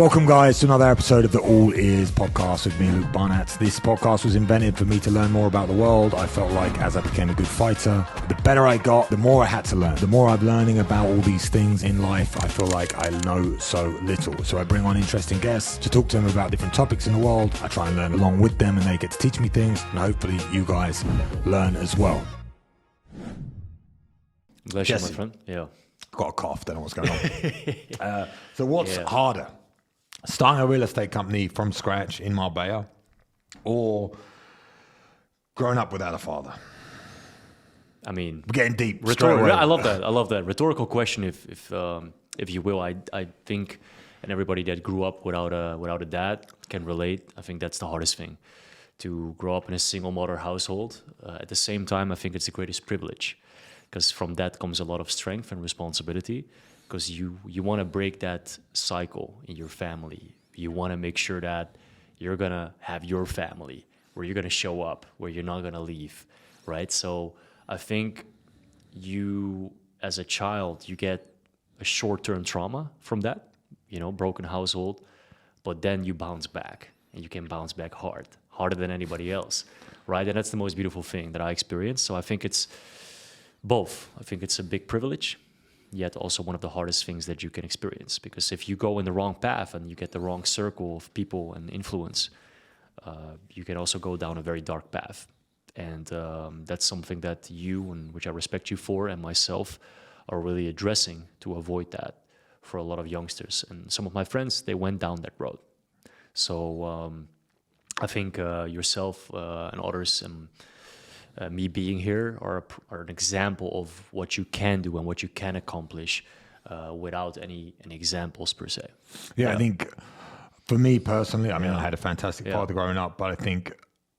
Welcome, guys, to another episode of the All Ears podcast with me, Luke Barnatt. This podcast was invented for me to learn more about the world. I felt like as I became a good fighter, the better I got, the more I had to learn. The more I'm learning about all these things in life, I feel like I know so little. So I bring on interesting guests to talk to them about different topics in the world. I try and learn along with them, and they get to teach me things, and hopefully you guys learn as well. Bless you, my friend. Yeah. Got a cough, don't know what's going on. So what's harder? Starting a real estate company from scratch in Marbella, or growing up without a father? I mean, we're getting deep. I love that. I love that rhetorical question, if you will. I think, and everybody that grew up without a dad can relate. I think that's the hardest thing, to grow up in a single mother household. At the same time, I think it's the greatest privilege, because from that comes a lot of strength and responsibility. Because you want to break that cycle in your family. You want to make sure that you're going to have your family, where you're going to show up, where you're not going to leave, right? So I think you, as a child, you get a short-term trauma from that, broken household, but then you bounce back, and you can bounce back harder than anybody else, right? And that's the most beautiful thing that I experienced. So I think it's both. I think it's a big privilege, yet also one of the hardest things that you can experience. Because if you go in the wrong path and you get the wrong circle of people and influence, you can also go down a very dark path. And that's something that you, and which I respect you for, and myself are really addressing to avoid that for a lot of youngsters. And some of my friends, they went down that road. So I think yourself and others, and me being here are an example of what you can do and what you can accomplish without any examples per se. Yeah, I think for me personally, I mean, I had a fantastic father growing up, but I think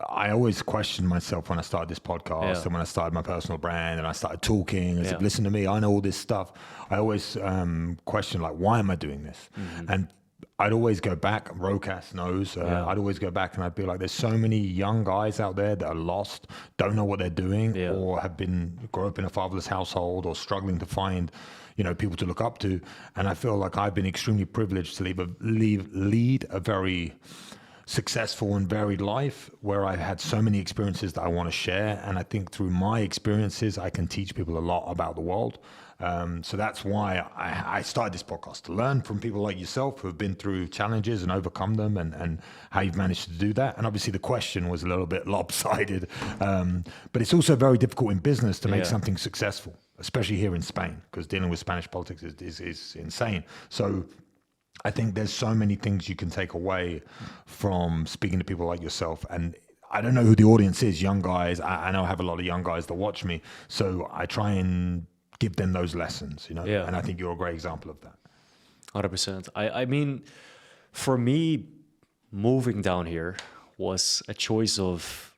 I always questioned myself when I started this podcast and when I started my personal brand and I started talking. I said, listen to me, I know all this stuff. I always questioned, like, why am I doing this? Mm-hmm. And I'd always go back, Rokas knows, I'd always go back and I'd be like, there's so many young guys out there that are lost, don't know what they're doing, or have grew up in a fatherless household, or struggling to find, people to look up to. And I feel like I've been extremely privileged to lead a very successful and varied life, where I've had so many experiences that I want to share. And I think through my experiences, I can teach people a lot about the world. So that's why I started this podcast, to learn from people like yourself who have been through challenges and overcome them, and how you've managed to do that. And obviously the question was a little bit lopsided, but it's also very difficult in business to make something successful, especially here in Spain, because dealing with Spanish politics is insane. So I think there's so many things you can take away from speaking to people like yourself. And I don't know who the audience is, young guys. I know I have a lot of young guys that watch me, so I try and give them those lessons, and I think you're a great example of that. 100%. I mean, for me, moving down here was a choice of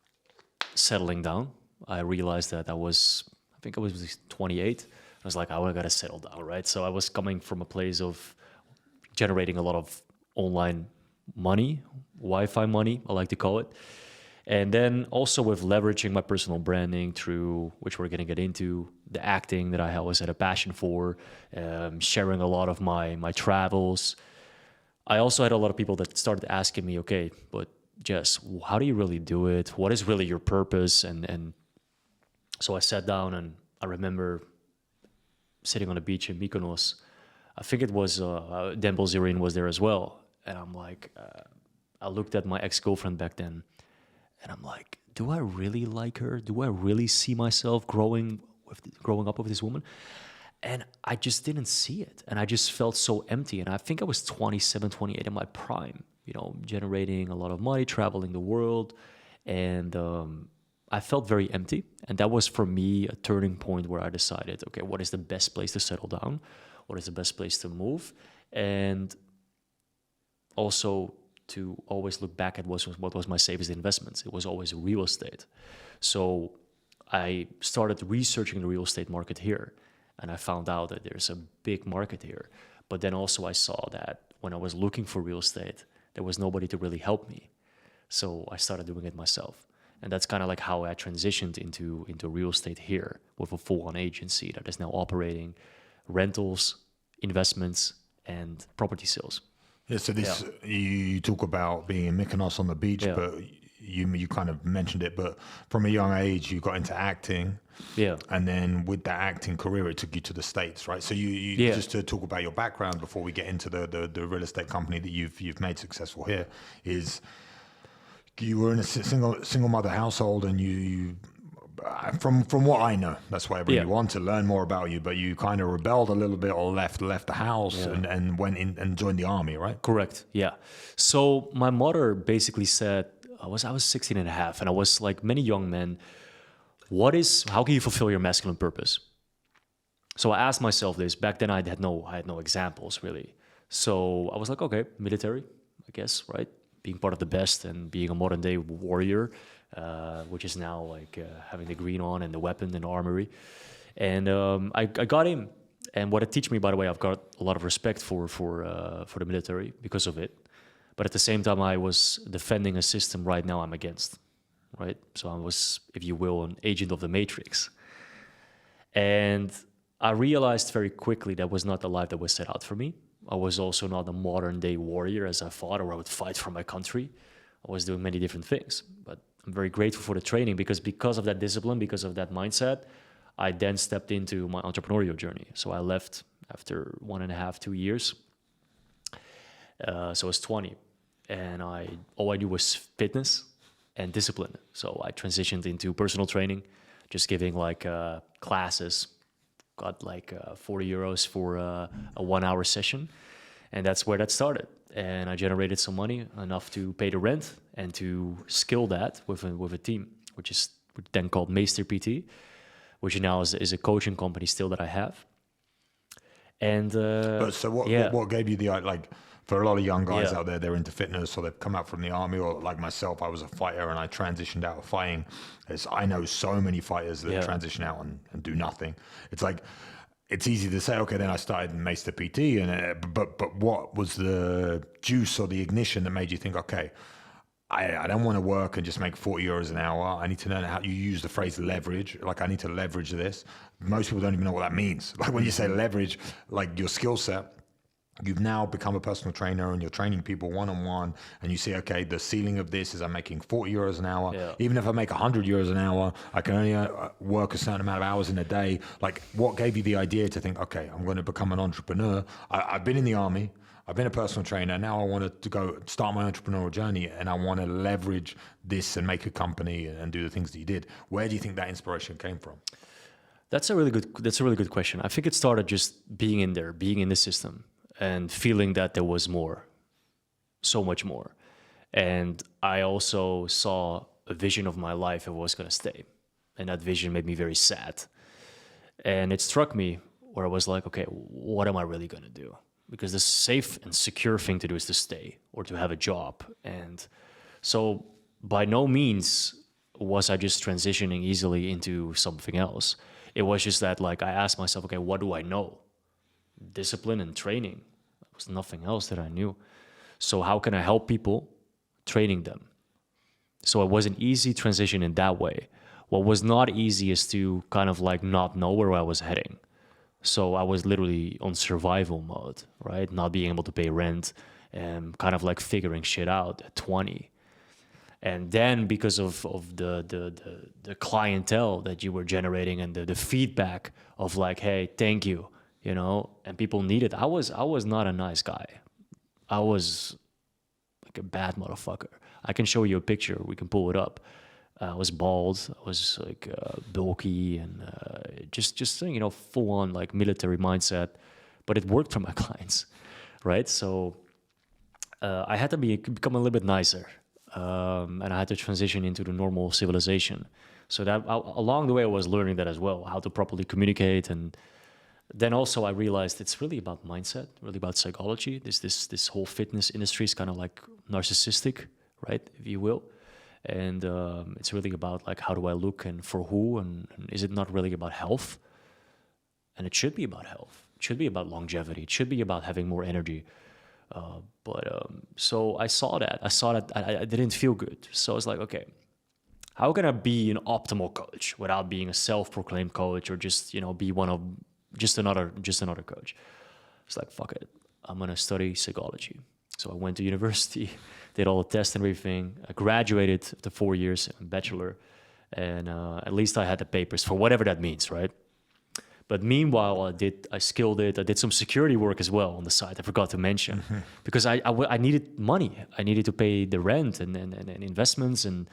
settling down. I realized that I was 28. I was like, I got to settle down, right? So I was coming from a place of generating a lot of online money, Wi-Fi money, I like to call it. And then also with leveraging my personal branding through, which we're going to get into, the acting that I always had a passion for, sharing a lot of my travels. I also had a lot of people that started asking me, okay, but Jess, how do you really do it? What is really your purpose? And so I sat down, and I remember sitting on the beach in Mykonos. I think it was Dan Bilzerian was there as well. And I'm like, I looked at my ex-girlfriend back then, and I'm like, do I really like her? Do I really see myself growing up with this woman? And I just didn't see it. And I just felt so empty. And I think I was 27, 28 in my prime, generating a lot of money, traveling the world. And I felt very empty. And that was, for me, a turning point where I decided, okay, what is the best place to settle down? What is the best place to move? And also to always look back at what was my safest investments. It was always real estate. So I started researching the real estate market here, and I found out that there's a big market here. But then also I saw that when I was looking for real estate, there was nobody to really help me. So I started doing it myself. And that's kind of like how I transitioned into real estate here, with a full-on agency that is now operating rentals, investments, and property sales. Yeah, so this you talk about being in Mykonos on the beach, but you kind of mentioned it. But from a young age, you got into acting, and then with that acting career, it took you to the States, right? So you just to talk about your background before we get into the real estate company that you've made successful here, is you were in a single mother household, and you from what I know, that's why I bring you on to learn more about you. But you kind of rebelled a little bit, or left the house and went in and joined the army, right? Correct. Yeah. So my mother basically said, I was 16 and a half, and I was like many young men, how can you fulfill your masculine purpose? So I asked myself this. Back then I had no examples really. So I was like, okay, military, I guess, right? Being part of the best and being a modern day warrior, which is now like having the green on and the weapon and the armory. And I got in. And what it teach me, by the way, I've got a lot of respect for the military because of it. But at the same time, I was defending a system right now I'm against, right? So I was, if you will, an agent of the Matrix. And I realized very quickly that was not the life that was set out for me. I was also not a modern day warrior as I thought, or I would fight for my country. I was doing many different things. But I'm very grateful for the training because of that discipline, because of that mindset, I then stepped into my entrepreneurial journey. So I left after 1.5, 2 years. So I was 20, and all I knew was fitness and discipline. So I transitioned into personal training, just giving like classes, got like 40 euros for a 1 hour session. And that's where that started. And I generated some money, enough to pay the rent and to skill that with a team, which is then called Meester PT, which now is a coaching company still that I have. And so what gave you the, like, for a lot of young guys out there, they're into fitness, or they've come out from the army, or like myself, I was a fighter and I transitioned out of fighting. I know so many fighters that transition out and do nothing. It's like, it's easy to say, okay, then I started Meester PT, but what was the juice or the ignition that made you think, okay, I don't want to work and just make 40 euros an hour. I need to learn how you use the phrase leverage. Like, I need to leverage this. Most people don't even know what that means. Like, when you say leverage, like your skill set, you've now become a personal trainer and you're training people one-on-one, and you say, okay, the ceiling of this is I'm making 40 euros an hour. Yeah. Even if I make 100 euros an hour, I can only work a certain amount of hours in a day. Like, what gave you the idea to think, okay, I'm going to become an entrepreneur? I've been in the army. I've been a personal trainer. Now I wanted to go start my entrepreneurial journey, and I want to leverage this and make a company and do the things that you did. Where do you think that inspiration came from? That's a really good question. I think it started just being in there, being in the system, and feeling that there was more, so much more. And I also saw a vision of my life and was going to stay. And that vision made me very sad. And it struck me where I was like, okay, what am I really going to do? Because the safe and secure thing to do is to stay or to have a job. And so by no means was I just transitioning easily into something else. It was just that, like, I asked myself, okay, what do I know? Discipline and training. There was nothing else that I knew. So how can I help people? Training them. So it was an easy transition in that way. What was not easy is to kind of like not know where I was heading. So I was literally on survival mode, right? Not being able to pay rent and kind of like figuring shit out at 20. And then because of the clientele that you were generating and the feedback of like, hey, thank you, you know, and people needed, I was not a nice guy. I was like a bad motherfucker. I can show you a picture. We can pull it up. I was bald. I was like bulky and just you know, full on like military mindset, but it worked for my clients, right? So I had to become a little bit nicer, and I had to transition into the normal civilization. So that along the way, I was learning that as well, how to properly communicate. And then also I realized it's really about mindset, really about psychology. This whole fitness industry is kind of like narcissistic, right, if you will. And it's really about like, how do I look and for who, and is it not really about health? And it should be about health. It should be about longevity. It should be about having more energy. So I saw that I didn't feel good. So I was like, okay, how can I be an optimal coach without being a self-proclaimed coach, or just, you know, be just another coach? It's like, fuck it, I'm gonna study psychology. So I went to university, did all the tests and everything. I graduated after 4 years, bachelor, and at least I had the papers for whatever that means, right? But meanwhile, I skilled it. I did some security work as well on the side. I forgot to mention because I needed money. I needed to pay the rent and investments, and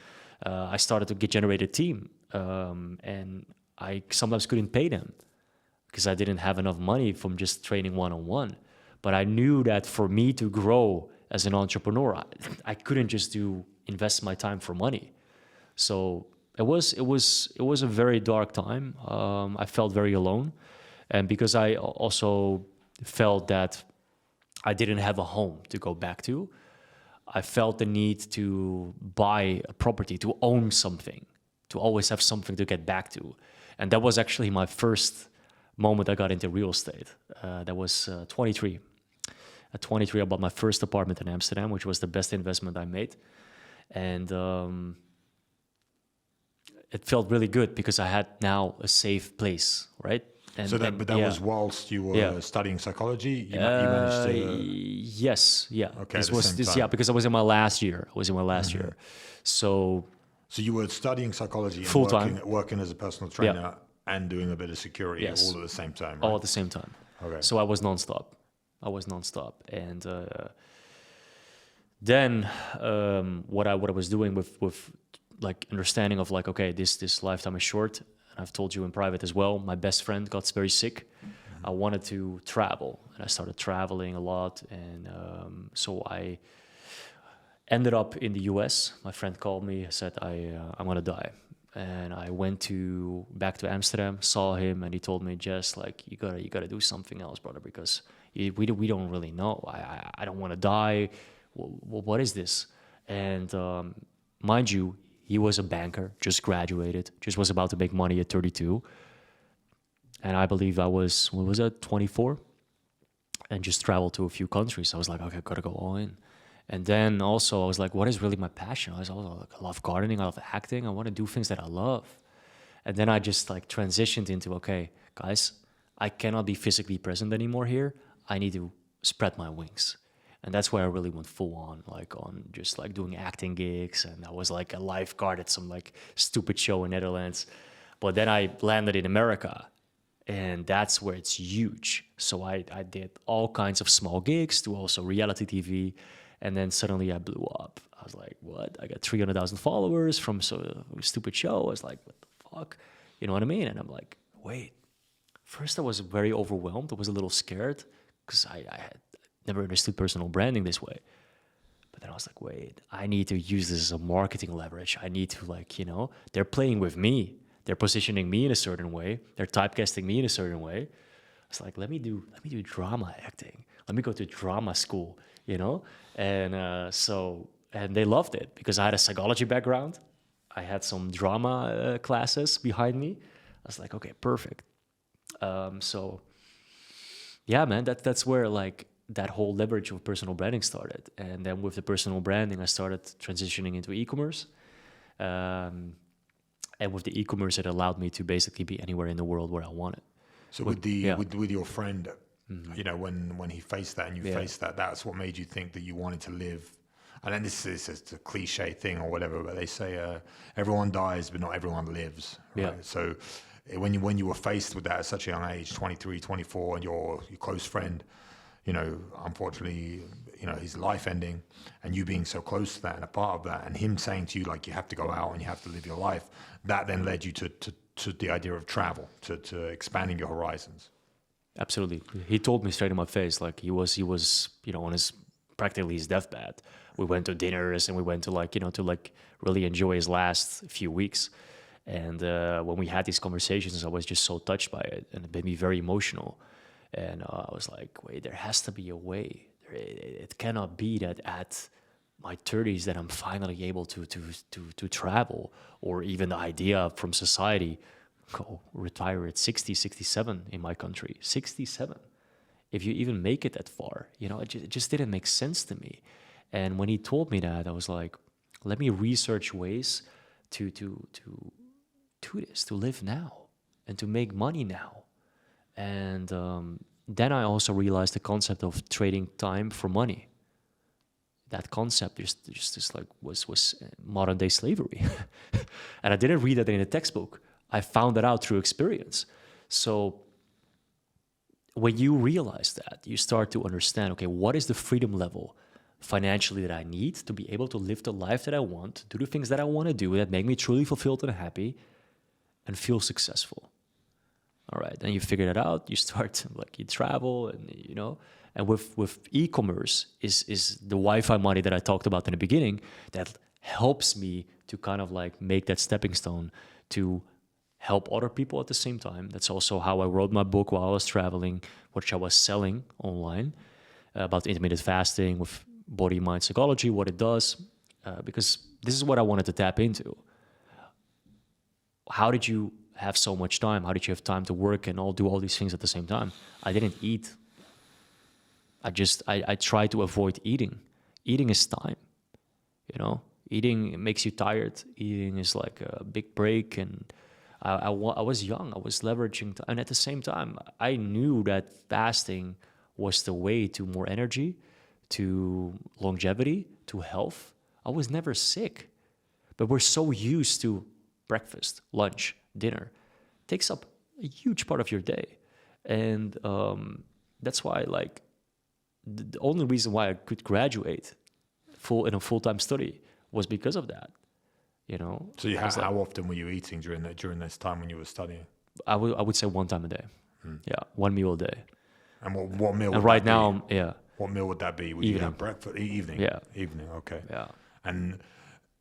I started to generate a team. And I sometimes couldn't pay them because I didn't have enough money from just training one-on-one. But I knew that for me to grow as an entrepreneur, I couldn't just invest my time for money. So it was a very dark time. I felt very alone, and because I also felt that I didn't have a home to go back to, I felt the need to buy a property, to own something, to always have something to get back to. And that was actually my first moment I got into real estate. That was 23. At 23, I bought my first apartment in Amsterdam, which was the best investment I made. And it felt really good because I had now a safe place, right? And, but that was whilst you were studying psychology? You managed to... Yes, yeah. Okay, because I was in my last year. year. So you were studying psychology full and time, working as a personal trainer and doing a bit of security all at the same time, right? All at the same time. Okay. So I was nonstop. And then what I was doing with like understanding of like, okay, this lifetime is short. And I've told you in private as well, my best friend got very sick. I wanted to travel, and I started traveling a lot. And so I ended up in the US. My friend called me, said, I'm gonna die. And I went back to Amsterdam, saw him, and he told me, just like, you gotta do something else, brother, because we don't really know. I don't want to die. What is this? And mind you, he was a banker, just graduated, just was about to make money at 32. And I believe I was, 24? And just traveled to a few countries. I was like, okay, I gotta go all in. And then also I was like, what is really my passion? I love gardening, I love acting, I want to do things that I love. And then I just like transitioned into, okay, guys, I cannot be physically present anymore here. I need to spread my wings. And that's where I really went full on, like on just like doing acting gigs. And I was like a lifeguard at some like stupid show in Netherlands. But then I landed in America, and that's where it's huge. So I did all kinds of small gigs to also reality TV. And then suddenly I blew up. I was like, what? I got 300,000 followers from a stupid show. I was like, what the fuck? You know what I mean? And I'm like, wait. First I was very overwhelmed. I was a little scared because I had never understood personal branding this way. But then I was like, wait, I need to use this as a marketing leverage. I need to they're playing with me. They're positioning me in a certain way. They're typecasting me in a certain way. I was like, let me do drama acting. Let me go to drama school, And and they loved it because I had a psychology background. I had some drama classes behind me. I was like, okay, perfect. Yeah, man, that's where like that whole leverage of personal branding started. And then with the personal branding, I started transitioning into e-commerce. And with the e-commerce, it allowed me to basically be anywhere in the world where I wanted. So with your friend, when he faced that and you faced that, that's what made you think that you wanted to live. And then this is a cliche thing or whatever, but they say everyone dies, but not everyone lives. Right? Yeah. So when you were faced with that at such a young age, 23, 24, and your close friend, unfortunately, his life ending, and you being so close to that and a part of that, and him saying to you, like, you have to go out and you have to live your life, that then led you to the idea of travel, to expanding your horizons. Absolutely. He told me straight in my face, like he was, on his practically his deathbed. We went to dinners and we went to to really enjoy his last few weeks. And when we had these conversations, I was just so touched by it, and it made me very emotional. And I was like, wait, there has to be a way. It cannot be that at my 30s that I'm finally able to travel, or even the idea from society, go retire at 60, 67 in my country. 67. If you even make it that far, it just didn't make sense to me. And when he told me that, I was like, let me research ways to do this, to live now and to make money now. And then I also realized the concept of trading time for money. that concept just like was modern day slavery. And I didn't read that in a textbook. I found that out through experience. So when you realize that, you start to understand, okay, what is the freedom level financially that I need to be able to live the life that I want, do the things that I want to do that make me truly fulfilled and happy and feel successful. All right, then you figure that out, you start, like, you travel, and you know, and with e-commerce is the Wi-Fi money that I talked about in the beginning that helps me to kind of like make that stepping stone to help other people at the same time. That's also how I wrote my book while I was traveling, which I was selling online, about intermittent fasting with body, mind, psychology, what it does, because this is what I wanted to tap into. How did you have so much time? How did you have time to work and do all these things at the same time? I didn't eat. I try to avoid eating. Eating is time, you know? Eating makes you tired. Eating is like a big break, and I was young. I was leveraging, and at the same time, I knew that fasting was the way to more energy, to longevity, to health. I was never sick, but we're so used to breakfast, lunch, dinner. It takes up a huge part of your day, and that's why, like, the only reason why I could graduate in a full-time study was because of that. You know. So how often were you eating during this time when you were studying? I would say one time a day. Yeah, one meal a day. And what meal? And right now, yeah. What meal would that be? Would you have breakfast? Evening. Yeah. Evening. Okay. Yeah. And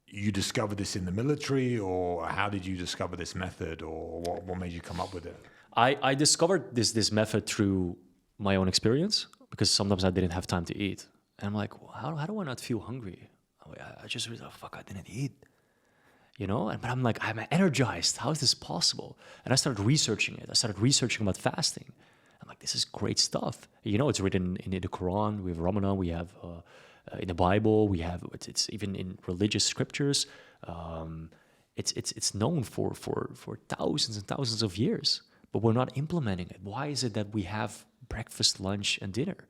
you discovered this in the military, or how did you discover this method, or what made you come up with it? I discovered this method through my own experience, because sometimes I didn't have time to eat, and I'm like, well, how do I not feel hungry? I just realized, fuck, I didn't eat. You know, but I'm like, I'm energized. How is this possible? And I started researching it. I started researching about fasting. I'm like, this is great stuff. You know, it's written in the Quran. We have Ramadan. We have in the Bible. We have it's even in religious scriptures. It's known for thousands and thousands of years, but we're not implementing it. Why is it that we have breakfast, lunch, and dinner?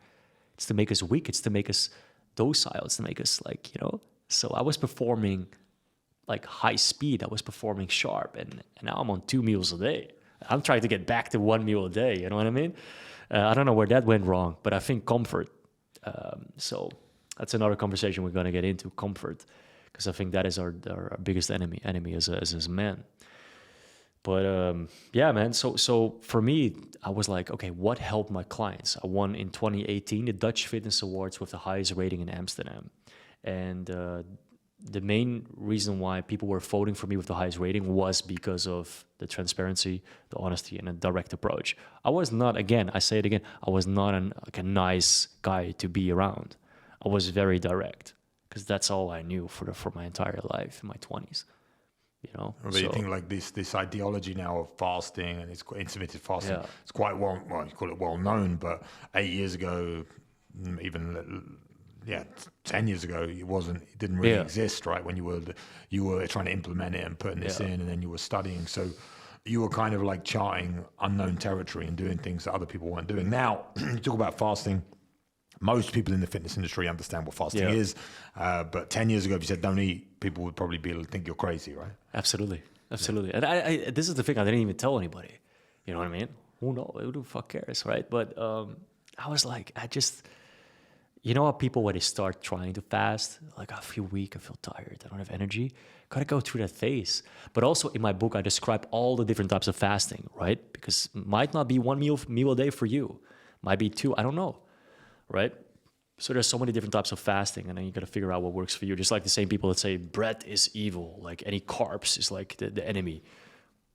It's to make us weak. It's to make us docile. It's to make us, like, you know. So I was performing like high speed. I was performing sharp, and now I'm on 2 meals a day. I'm trying to get back to 1 meal a day. You know what I mean? I don't know where that went wrong, but I think comfort. So that's another conversation we're going to get into, comfort, because I think that is our biggest enemy as a man. But yeah, man. So for me, I was like, okay, what helped my clients? I won in 2018 the Dutch Fitness Awards with the highest rating in Amsterdam, and the main reason why people were voting for me with the highest rating was because of the transparency, the honesty, and a direct approach. I was not, again, I say it again, I was not a nice guy to be around. I was very direct, because that's all I knew for my entire life in my 20s. You know, but you think like this ideology now of fasting, and it's intermittent fasting. Yeah. It's quite well, you call it well known, but 8 years ago, even 10 years ago, it didn't really exist, right? When you were trying to implement it and putting this in, and then you were studying. So you were kind of like charting unknown territory and doing things that other people weren't doing. Now, you talk about fasting. Most people in the fitness industry understand what fasting is, but 10 years ago, if you said don't eat, people would probably think you're crazy, right? Absolutely. And I this is the thing, I didn't even tell anybody. You know what I mean? Who the fuck cares, right? But I was like, you know how people, when they start trying to fast, like, I feel weak, I feel tired, I don't have energy. Gotta go through that phase. But also in my book, I describe all the different types of fasting, right? Because it might not be 1 meal a day for you. Might be 2, I don't know, right? So there's so many different types of fasting, and then you gotta figure out what works for you. Just like the same people that say bread is evil, like any carbs is like the enemy.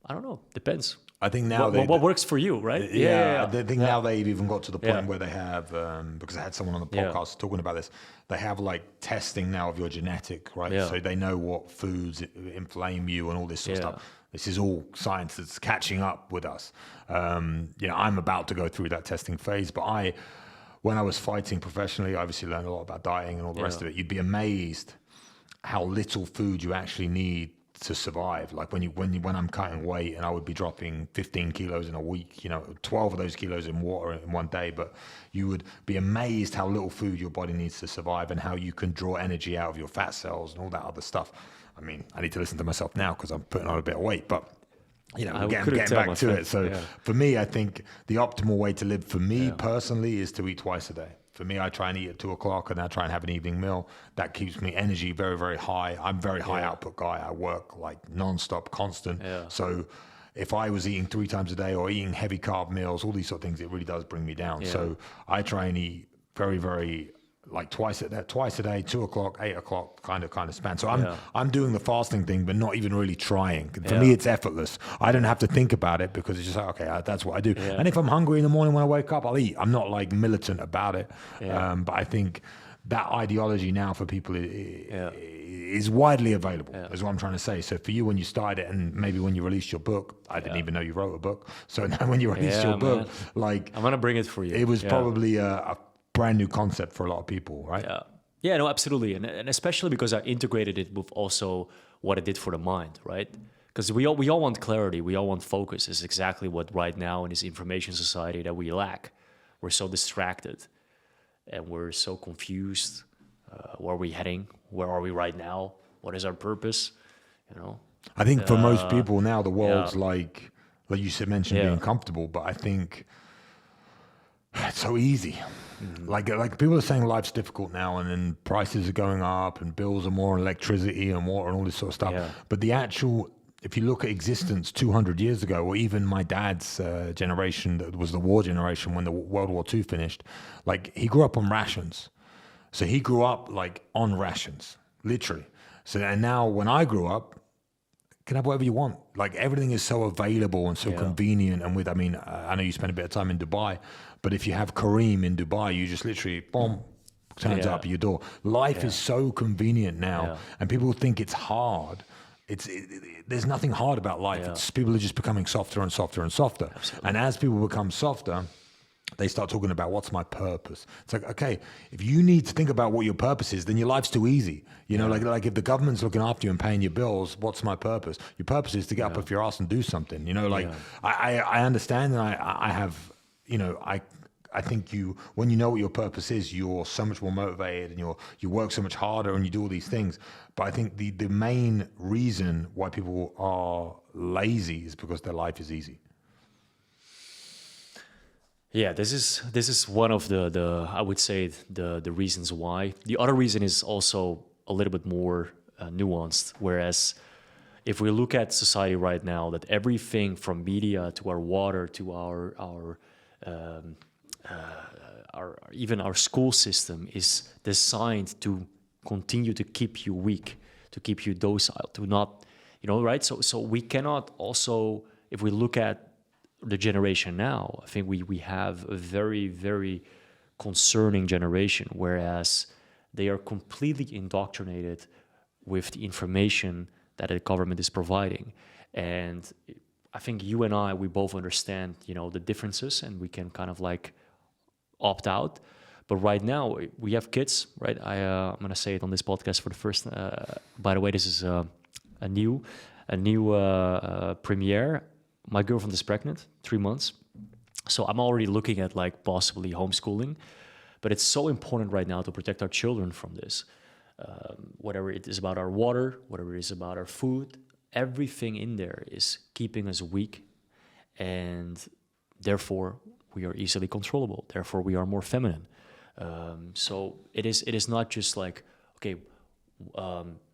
I don't know, depends. I think now what works for you, right? Yeah. I think now they've even got to the point where they have, because I had someone on the podcast talking about this, they have like testing now of your genetic, right? Yeah. So they know what foods inflame you and all this sort of stuff. This is all science that's catching up with us. I'm about to go through that testing phase, but when I was fighting professionally, I obviously learned a lot about dieting and all the rest of it. You'd be amazed how little food you actually need to survive. Like when I'm cutting weight and I would be dropping 15 kilos in a week, 12 of those kilos in water in one day, but you would be amazed how little food your body needs to survive and how you can draw energy out of your fat cells and all that other stuff. I mean, I need to listen to myself now because I'm putting on a bit of weight, but getting back to it. So for me, I think the optimal way to live for me personally is to eat twice a day. For me, I try and eat at 2:00 and I try and have an evening meal. That keeps me energy very, very high. I'm a very high output guy. I work like nonstop, constant. Yeah. So if I was eating 3 times a day or eating heavy carb meals, all these sort of things, it really does bring me down. Yeah. So I try and eat very, very like twice a day, 2:00, 8:00 kind of span. So I'm doing the fasting thing, but not even really trying. For me, it's effortless. I don't have to think about it because it's just like, okay, that's what I do. Yeah. And if I'm hungry in the morning when I wake up, I'll eat. I'm not like militant about it. Yeah. But I think that ideology now for people is widely available, is what I'm trying to say. So for you, when you started it and maybe when you released your book, I didn't even know you wrote a book. So now when you released your book, like I'm going to bring it for you. It was probably a brand new concept for a lot of people, right? Yeah, no, absolutely. And especially because I integrated it with also what it did for the mind, right? Because we all want clarity, we all want focus. It's exactly what right now in this information society that we lack. We're so distracted and we're so confused. Where are we heading? Where are we right now? What is our purpose? I think for most people now, the world's like you said, mentioned being comfortable, but I think it's so easy. Mm-hmm. Like people are saying life's difficult now, and then prices are going up, and bills are more, electricity and water and all this sort of stuff. Yeah. But the actual, if you look at existence 200 years ago, or even my dad's generation, that was the war generation when the World War II finished, like he grew up on rations. So he grew up like on rations, literally. So and now when I grew up, you can have whatever you want. Like everything is so available and so convenient. And I know you spent a bit of time in Dubai, but if you have Kareem in Dubai, you just literally, boom, turns up at your door. Life is so convenient now, and people think it's hard. There's nothing hard about life. It's people are just becoming softer and softer and softer. Absolutely. And as people become softer, they start talking about what's my purpose. It's like, okay, if you need to think about what your purpose is, then your life's too easy. Like if the government's looking after you and paying your bills, what's my purpose? Your purpose is to get up off your ass and do something. I understand, and I have, I think when you know what your purpose is, you're so much more motivated and you work so much harder and you do all these things. But I think the main reason why people are lazy is because their life is easy. Yeah, this is one of the I would say the reasons why. The other reason is also a little bit more nuanced. Whereas if we look at society right now, that everything from media to our water to our even our school system is designed to continue to keep you weak, to keep you docile, to not, right? So we cannot also, if we look at the generation now, I think we have a very, very concerning generation, whereas they are completely indoctrinated with the information that the government is providing. And I think you and I, we both understand, the differences, and we can kind of like opt out. But right now, we have kids, right? I'm going to say it on this podcast for the first, by the way, this is a new premiere. My girlfriend is pregnant, 3 months. So I'm already looking at like possibly homeschooling. But it's so important right now to protect our children from this. Whatever it is about our water, whatever it is about our food, everything in there is keeping us weak. And therefore, we are easily controllable. Therefore, we are more feminine. So it is not just like, okay,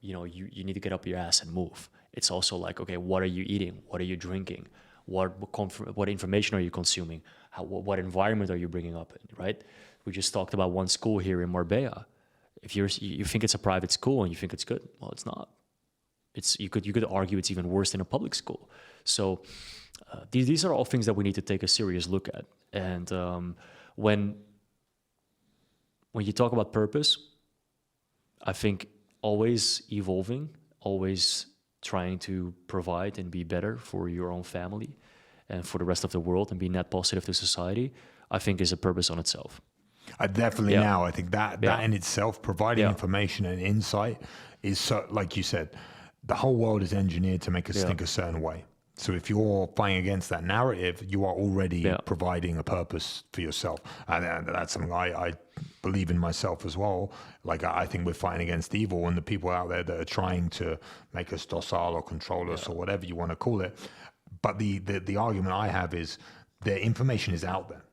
you need to get up your ass and move. It's also like, okay, what are you eating? What are you drinking? What information are you consuming? What environment are you bringing up in, right? We just talked about one school here in Marbella. If you think it's a private school and you think it's good, well, it's not. You could argue it's even worse than a public school. So these are all things that we need to take a serious look at. And when you talk about purpose, I think always evolving, always trying to provide and be better for your own family and for the rest of the world and be net positive to society, I think is a purpose on itself. I definitely I think that in itself, providing information and insight is so, like you said, the whole world is engineered to make us think a certain way. So if you're fighting against that narrative, you are already providing a purpose for yourself. And that's something I believe in myself as well. Like, I think we're fighting against evil and the people out there that are trying to make us docile or control us or whatever you want to call it. But the argument I have is the information is out there.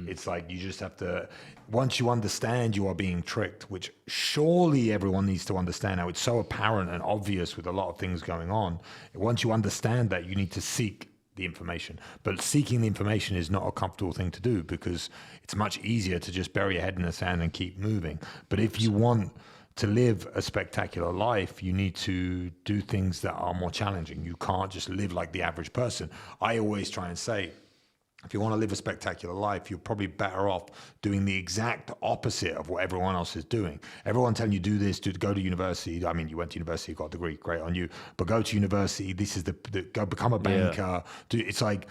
It's like you just have to, once you understand you are being tricked, which surely everyone needs to understand now. It's so apparent and obvious with a lot of things going on. Once you understand that, you need to seek the information. But seeking the information is not a comfortable thing to do, because it's much easier to just bury your head in the sand and keep moving. But if you want to live a spectacular life, you need to do things that are more challenging. You can't just live like the average person. I always try and say, if you want to live a spectacular life, you're probably better off doing the exact opposite of what everyone else is doing. Everyone telling you do this, go to university. I mean, you went to university, you got a degree, great on you. But go to university. This is go become a banker. It's like,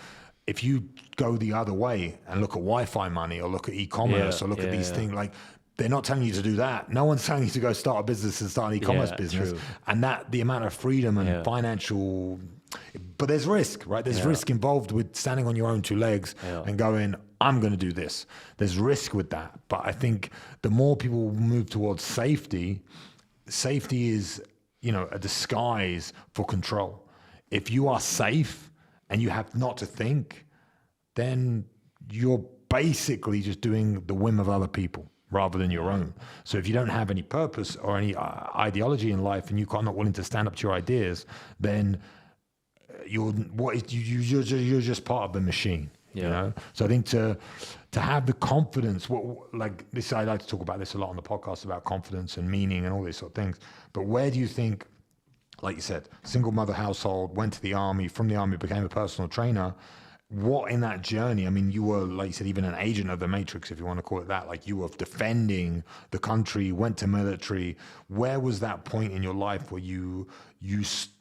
if you go the other way and look at Wi-Fi money or look at e-commerce or look at these things, like, they're not telling you to do that. No one's telling you to go start a business and start an e-commerce business. True. And that the amount of freedom and financial, but there's risk, right? There's risk involved with standing on your own two legs and going, I'm going to do this. There's risk with that. But I think the more people move towards safety is, a disguise for control. If you are safe and you have not to think, then you're basically just doing the whim of other people rather than your own. So if you don't have any purpose or any ideology in life, and you're not willing to stand up to your ideas, then you're just part of the machine. You know. So I think to have the confidence, like this, I like to talk about this a lot on the podcast about confidence and meaning and all these sort of things. But where do you think, like you said, single mother household, went to the army, from the army became a personal trainer? What in that journey, I mean, you were, like you said, even an agent of the Matrix, if you want to call it that. Like, you were defending the country, went to military. Where was that point in your life where you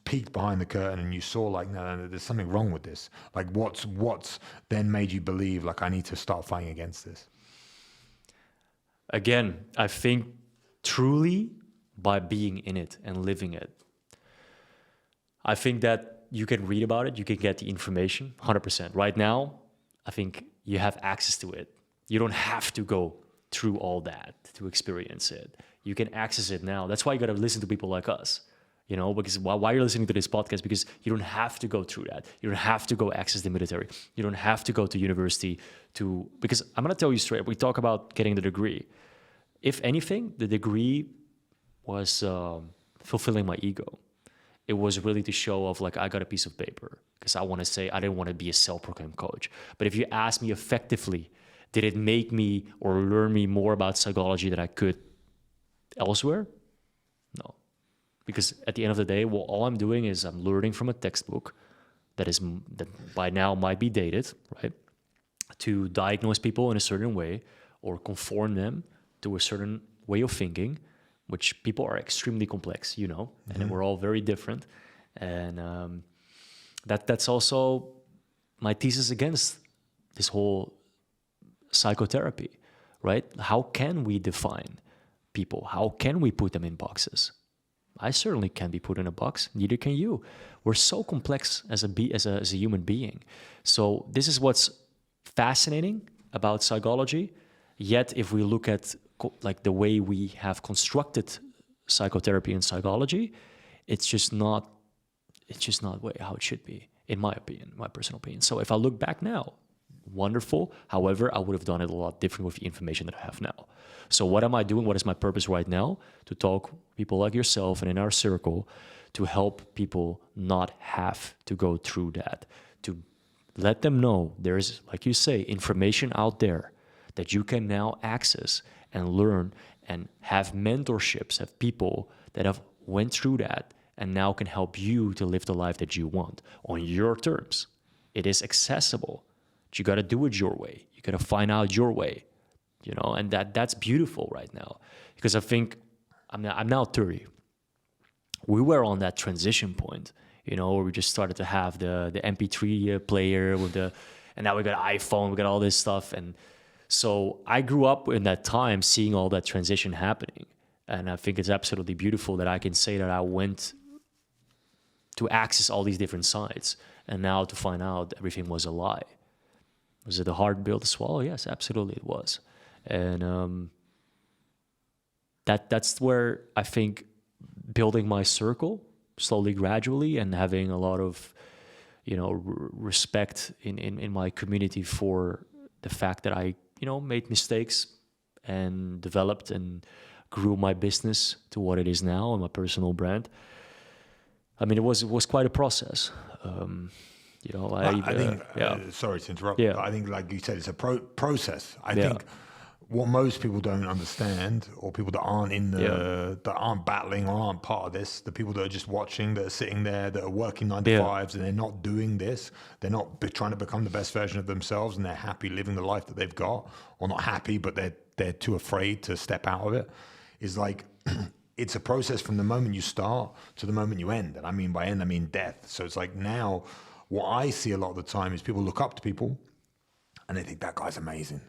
peeked behind the curtain and you saw, like, no, there's something wrong with this? Like, what's then made you believe, like, I need to start fighting against this? Again, I think truly by being in it and living it. I think that you can read about it, you can get the information, 100%. Right now, I think you have access to it. You don't have to go through all that to experience it. You can access it now. That's why you got to listen to people like us, because why you're listening to this podcast, because you don't have to go through that. You don't have to go access the military. You don't have to go to university because I'm going to tell you straight, we talk about getting the degree. If anything, the degree was fulfilling my ego. It was really to show off, like, I got a piece of paper, because I want to say I didn't want to be a self-proclaimed coach. But if you ask me effectively, did it make me or learn me more about psychology than I could elsewhere? No. Because at the end of the day, all I'm doing is I'm learning from a textbook that by now might be dated, right? To diagnose people in a certain way or conform them to a certain way of thinking, which people are extremely complex, and we're all very different. And that's also my thesis against this whole psychotherapy, right? How can we define people? How can we put them in boxes? I certainly can't be put in a box. Neither can you. We're so complex as a human being. So this is what's fascinating about psychology. Yet, if we look at like the way we have constructed psychotherapy and psychology, it's just not how it should be, in my opinion, my personal opinion. So if I look back now, wonderful. However, I would have done it a lot different with the information that I have now. So what am I doing? What is my purpose right now? To talk people like yourself and in our circle to help people not have to go through that, to let them know there is, like you say, information out there that you can now access and learn and have mentorships, have people that have went through that and now can help you to live the life that you want on your terms. It is accessible. But you got to do it your way. You got to find out your way, and that's beautiful right now, because I think I'm now 30. We were on that transition point, where we just started to have the MP3 player and now we got an iPhone, we got all this stuff. And so I grew up in that time seeing all that transition happening. And I think it's absolutely beautiful that I can say that I went to access all these different sides, and now to find out everything was a lie. Was it a hard pill to swallow? Yes, absolutely it was. And that's where I think building my circle slowly, gradually, and having a lot of, respect in my community for the fact that I, made mistakes and developed and grew my business to what it is now and my personal brand. I mean, it was quite a process. I think, sorry to interrupt, but I think, like you said, it's a process. I think what most people don't understand, or people that aren't that aren't battling or aren't part of this, the people that are just watching, that are sitting there, that are working 9 to 5s, and they're not doing this, they're not trying to become the best version of themselves, and they're happy living the life that they've got, or not happy, but they're too afraid to step out of it, is like, it's a process from the moment you start to the moment you end. And I mean by end, I mean death. So it's like, now what I see a lot of the time is people look up to people and they think, that guy's amazing.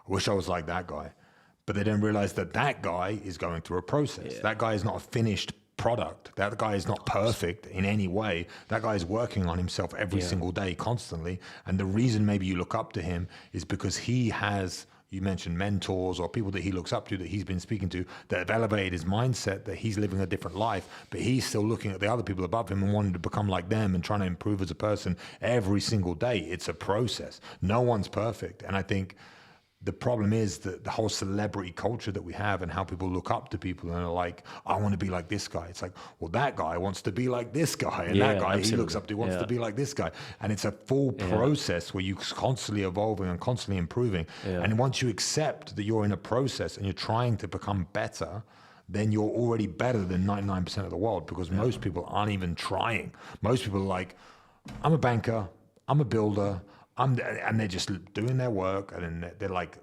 I wish I was like that guy. But they don't realize that guy is going through a process. Yeah. That guy is not a finished product. That guy is not perfect in any way. That guy is working on himself every single day, constantly. And the reason maybe you look up to him is because he has, you mentioned mentors or people that he looks up to, that he's been speaking to, that have elevated his mindset, that he's living a different life, but he's still looking at the other people above him and wanting to become like them and trying to improve as a person every single day. It's a process. No one's perfect. And I think the problem is that the whole celebrity culture that we have, and how people look up to people and are like, I want to be like this guy. It's like, well, that guy wants to be like this guy, and that guy he looks up to wants to be like this guy. And it's a full process where you're constantly evolving and constantly improving. And once you accept that you're in a process and you're trying to become better, then you're already better than 99% of the world, because most people aren't even trying. Most people are like, I'm a banker, I'm a builder, and they're just doing their work, and then they're like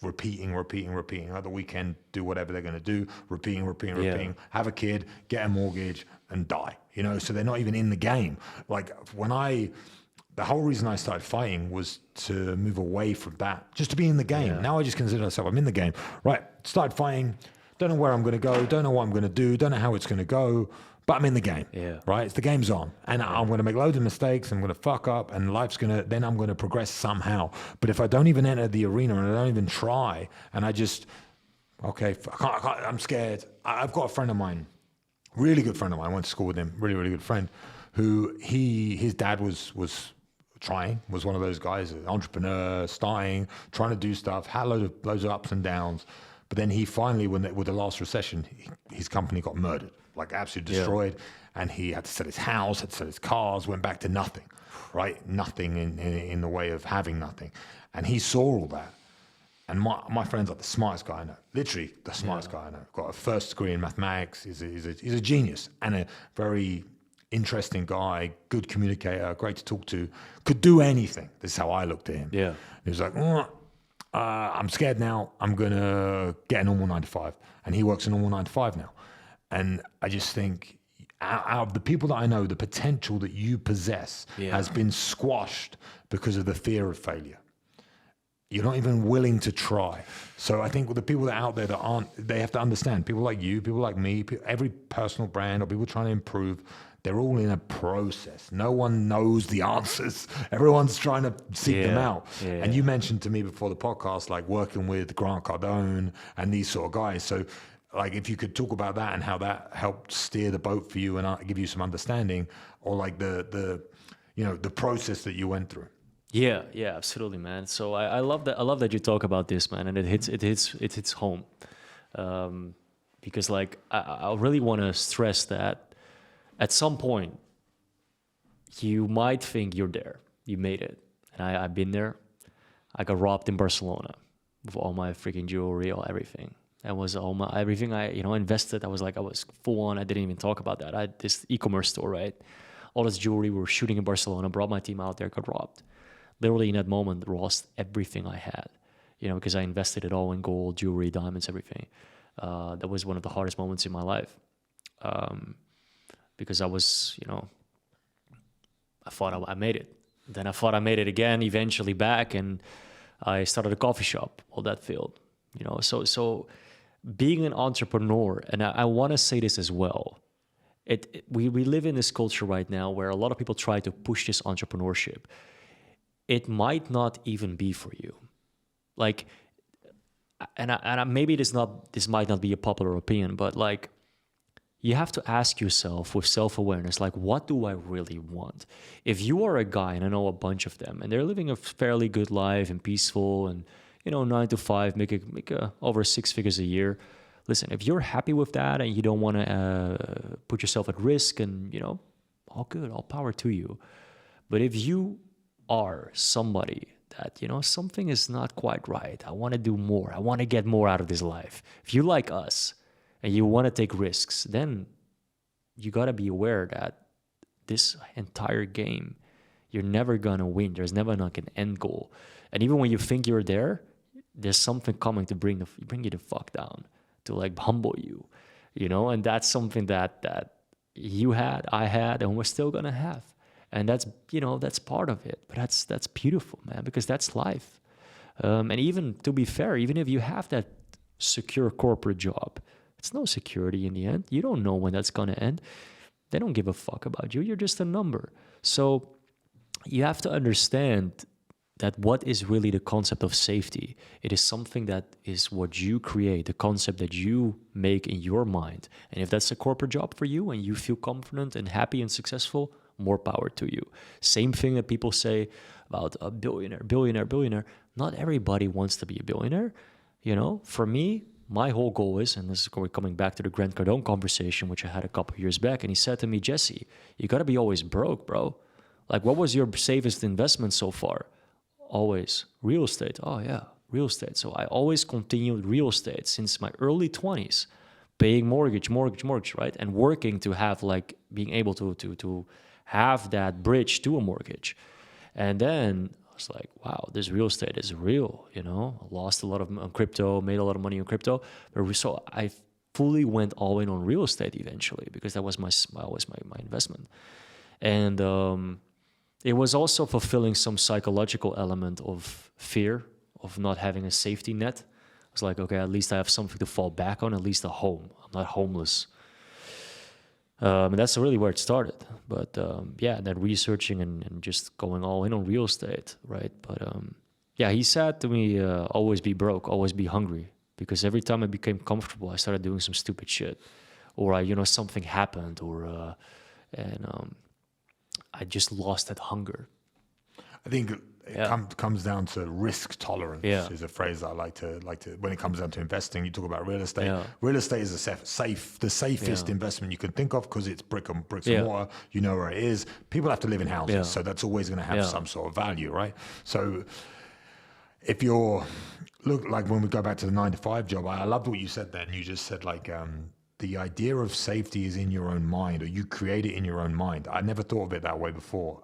repeating. At the weekend, do whatever they're going to do, repeating, have a kid, get a mortgage, and die. So they're not even in the game. Like the whole reason I started fighting was to move away from that, just to be in the game. Now I just consider myself, I'm in the game. Right, started fighting, don't know where I'm going to go, don't know what I'm going to do, don't know how it's going to go, but I'm in the game, right? It's the game's on, and I'm going to make loads of mistakes. I'm going to fuck up, and then I'm going to progress somehow. But if I don't even enter the arena and I don't even try, and I just, I'm scared. I've got a friend of mine, really good friend of mine. I went to school with him, really, really good friend, who his dad was one of those guys, an entrepreneur, starting, trying to do stuff, had loads of ups and downs. But then he finally, with the last recession, his company got murdered. Like absolutely destroyed, and he had to sell his house, had to sell his cars, went back to nothing, right? Nothing in the way of having nothing. And he saw all that. And my friend's like the smartest guy I know, literally the smartest guy I know. Got a first degree in mathematics, he's a genius, and a very interesting guy, good communicator, great to talk to, could do anything. This is how I looked at him. Yeah. He was like, I'm scared now, I'm going to get a normal 9 to 5. And he works a normal 9 to 5 now. And I just think, out of the people that I know, the potential that you possess has been squashed because of the fear of failure. You're not even willing to try. So I think with the people that are out there that aren't, they have to understand, people like you, people like me, every personal brand or people trying to improve, they're all in a process. No one knows the answers. Everyone's trying to seek them out. And you mentioned to me before the podcast, like working with Grant Cardone and these sort of guys. So like, if you could talk about that and how that helped steer the boat for you and give you some understanding, or like the process that you went through. Yeah, absolutely, man. So I love that. I love that you talk about this, man, and it hits home, because like I really want to stress that at some point you might think you're there, you made it, and I've been there. I got robbed in Barcelona with all my freaking jewelry, all everything. That was all my everything I invested. I was full on. I didn't even talk about that. I had this e-commerce store, right? All this jewelry. We were shooting in Barcelona. Brought my team out there. Got robbed. Literally in that moment, lost everything I had. Because I invested it all in gold, jewelry, diamonds, everything. That was one of the hardest moments in my life. Because I was, I thought I made it. Then I thought I made it again. Eventually back, and I started a coffee shop. All that failed. So being an entrepreneur, and I want to say this as well, we live in this culture right now where a lot of people try to push this entrepreneurship. It might not even be for you. Like, maybe this might not be a popular opinion, but like, you have to ask yourself with self-awareness, like, what do I really want? If you are a guy, and I know a bunch of them, and they're living a fairly good life and peaceful and, 9 to 5, make over 6 figures a year. Listen, if you're happy with that and you don't want to put yourself at risk and, all good, all power to you. But if you are somebody that, something is not quite right, I want to do more, I want to get more out of this life. If you like us, and you want to take risks, then you got to be aware that this entire game, you're never going to win. There's never like an end goal. And even when you think you're there, there's something coming to bring you the fuck down, to like humble you, and that's something that you had, I had, and we're still going to have. And that's, that's part of it. But that's beautiful, man, because that's life. And even, to be fair, even if you have that secure corporate job, it's no security in the end. You don't know when that's going to end. They don't give a fuck about you. You're just a number. So you have to understand that what is really the concept of safety. It is something that is what you create, the concept that you make in your mind. And if that's a corporate job for you and you feel confident and happy and successful, more power to you. Same thing that people say about a billionaire. Not everybody wants to be a billionaire. For me, my whole goal is, and this is coming back to the Grant Cardone conversation, which I had a couple of years back, and he said to me, Jesse, you got to be always broke, bro. Like, what was your safest investment so far? Always real estate. Oh, yeah, real estate. So I always continued real estate since my early 20s, paying mortgage, right? And working to have, like, being able to have that bridge to a mortgage. And then I was like, wow, this real estate is real, I lost a lot on crypto, made a lot of money on crypto. So I fully went all in on real estate eventually, because that was my investment. And it was also fulfilling some psychological element of fear of not having a safety net. I was like, okay, at least I have something to fall back on, at least a home. I'm not homeless. And that's really where it started. But then researching and just going all in on real estate, right? But he said to me, always be broke, always be hungry. Because every time I became comfortable, I started doing some stupid shit. Or, something happened, or I just lost that hunger. I think it comes down to risk tolerance. Is a phrase that I like to when it comes down to investing. You talk about real estate. Real estate is the safest investment you can think of, because it's bricks and mortar. You know where it is. People have to live in houses, so that's always going to have some sort of value, right? So if you're like when we go back to the 9 to 5 job, I loved what you said then. You just said like the idea of safety is in your own mind, or you create it in your own mind. I never thought of it that way before.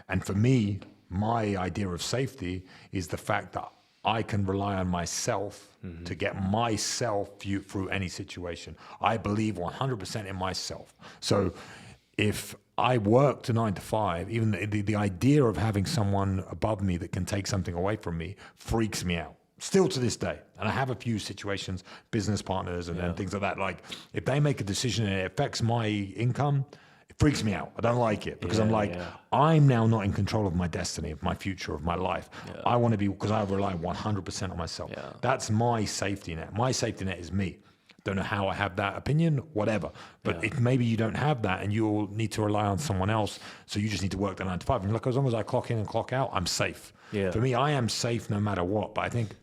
And for me, my idea of safety is the fact that I can rely on myself to get myself through any situation. I believe 100% in myself. So if I work to 9 to 5, even the idea of having someone above me that can take something away from me freaks me out. Still to this day. And I have a few situations, business partners and things like that. Like, if they make a decision and it affects my income, it freaks me out. I don't like it, because I'm now not in control of my destiny, of my future, of my life. I want to be, because I rely 100% on myself. That's my safety net. My safety net is me. Don't know how I have that opinion, whatever. But if maybe you don't have that and you'll need to rely on someone else, so you just need to work the 9 to 5. And look, as long as I clock in and clock out, I'm safe. For me, I am safe no matter what. But I think,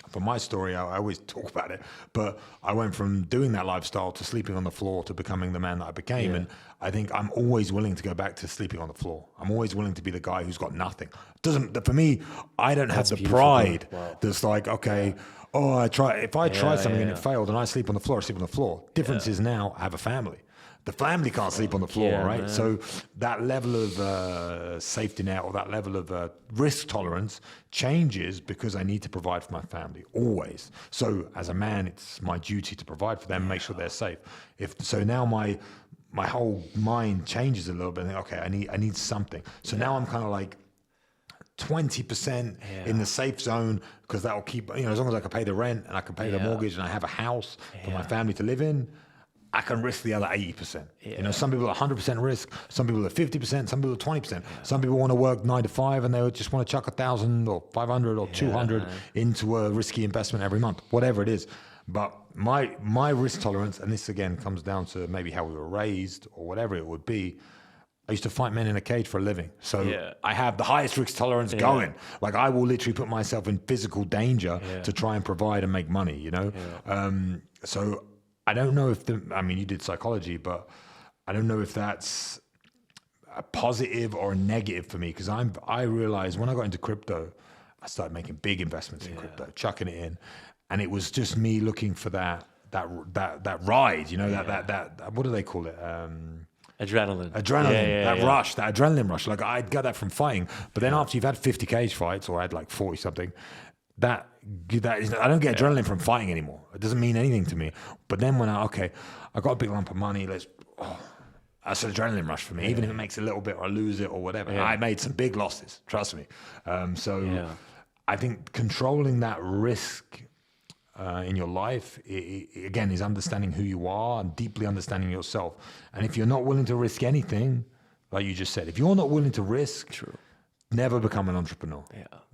for my story, I always talk about it, but I went from doing that lifestyle to sleeping on the floor to becoming the man that I became. And I think I'm always willing to go back to sleeping on the floor. I'm always willing to be the guy who's got nothing. For me, I don't have the pride that's like, okay, if I try something and it failed and I sleep on the floor, I sleep on the floor. Difference is now I have a family. The family can't sleep on the floor, right? Man. So that level of safety net, or that level of risk tolerance changes, because I need to provide for my family, always. So as a man, it's my duty to provide for them, make sure they're safe. So now my whole mind changes a little bit. Okay, I need something. So now I'm kind of like 20% in the safe zone, because that'll keep, as long as I can pay the rent and I can pay the mortgage and I have a house for my family to live in, I can risk the other 80%. You know, some people are 100% risk, some people are 50%, some people are 20%. Some people want to work 9 to 5 and they just want to chuck 1,000 or 500 or 200 into a risky investment every month, whatever it is. But my risk tolerance, and this again comes down to maybe how we were raised or whatever it would be. I used to fight men in a cage for a living. So I have the highest risk tolerance going. Like I will literally put myself in physical danger to try and provide and make money, you know? So I don't know if you did psychology, but I don't know if that's a positive or a negative for me. Because I realized when I got into crypto, I started making big investments in crypto, chucking it in. And it was just me looking for that ride, you know, that what do they call it? Adrenaline, rush, that adrenaline rush. Like I got that from fighting, but then after you've had 50 cage fights, or I had like 40 something, I don't get adrenaline from fighting anymore. It doesn't mean anything to me. But then when I got a big lump of money, that's an adrenaline rush for me. Even if it makes a little bit or I lose it or whatever. I made some big losses, trust me. I think controlling that risk in your life, again, is understanding who you are and deeply understanding yourself. And if you're not willing to risk anything, like you just said, if you're not willing to risk, never become an entrepreneur.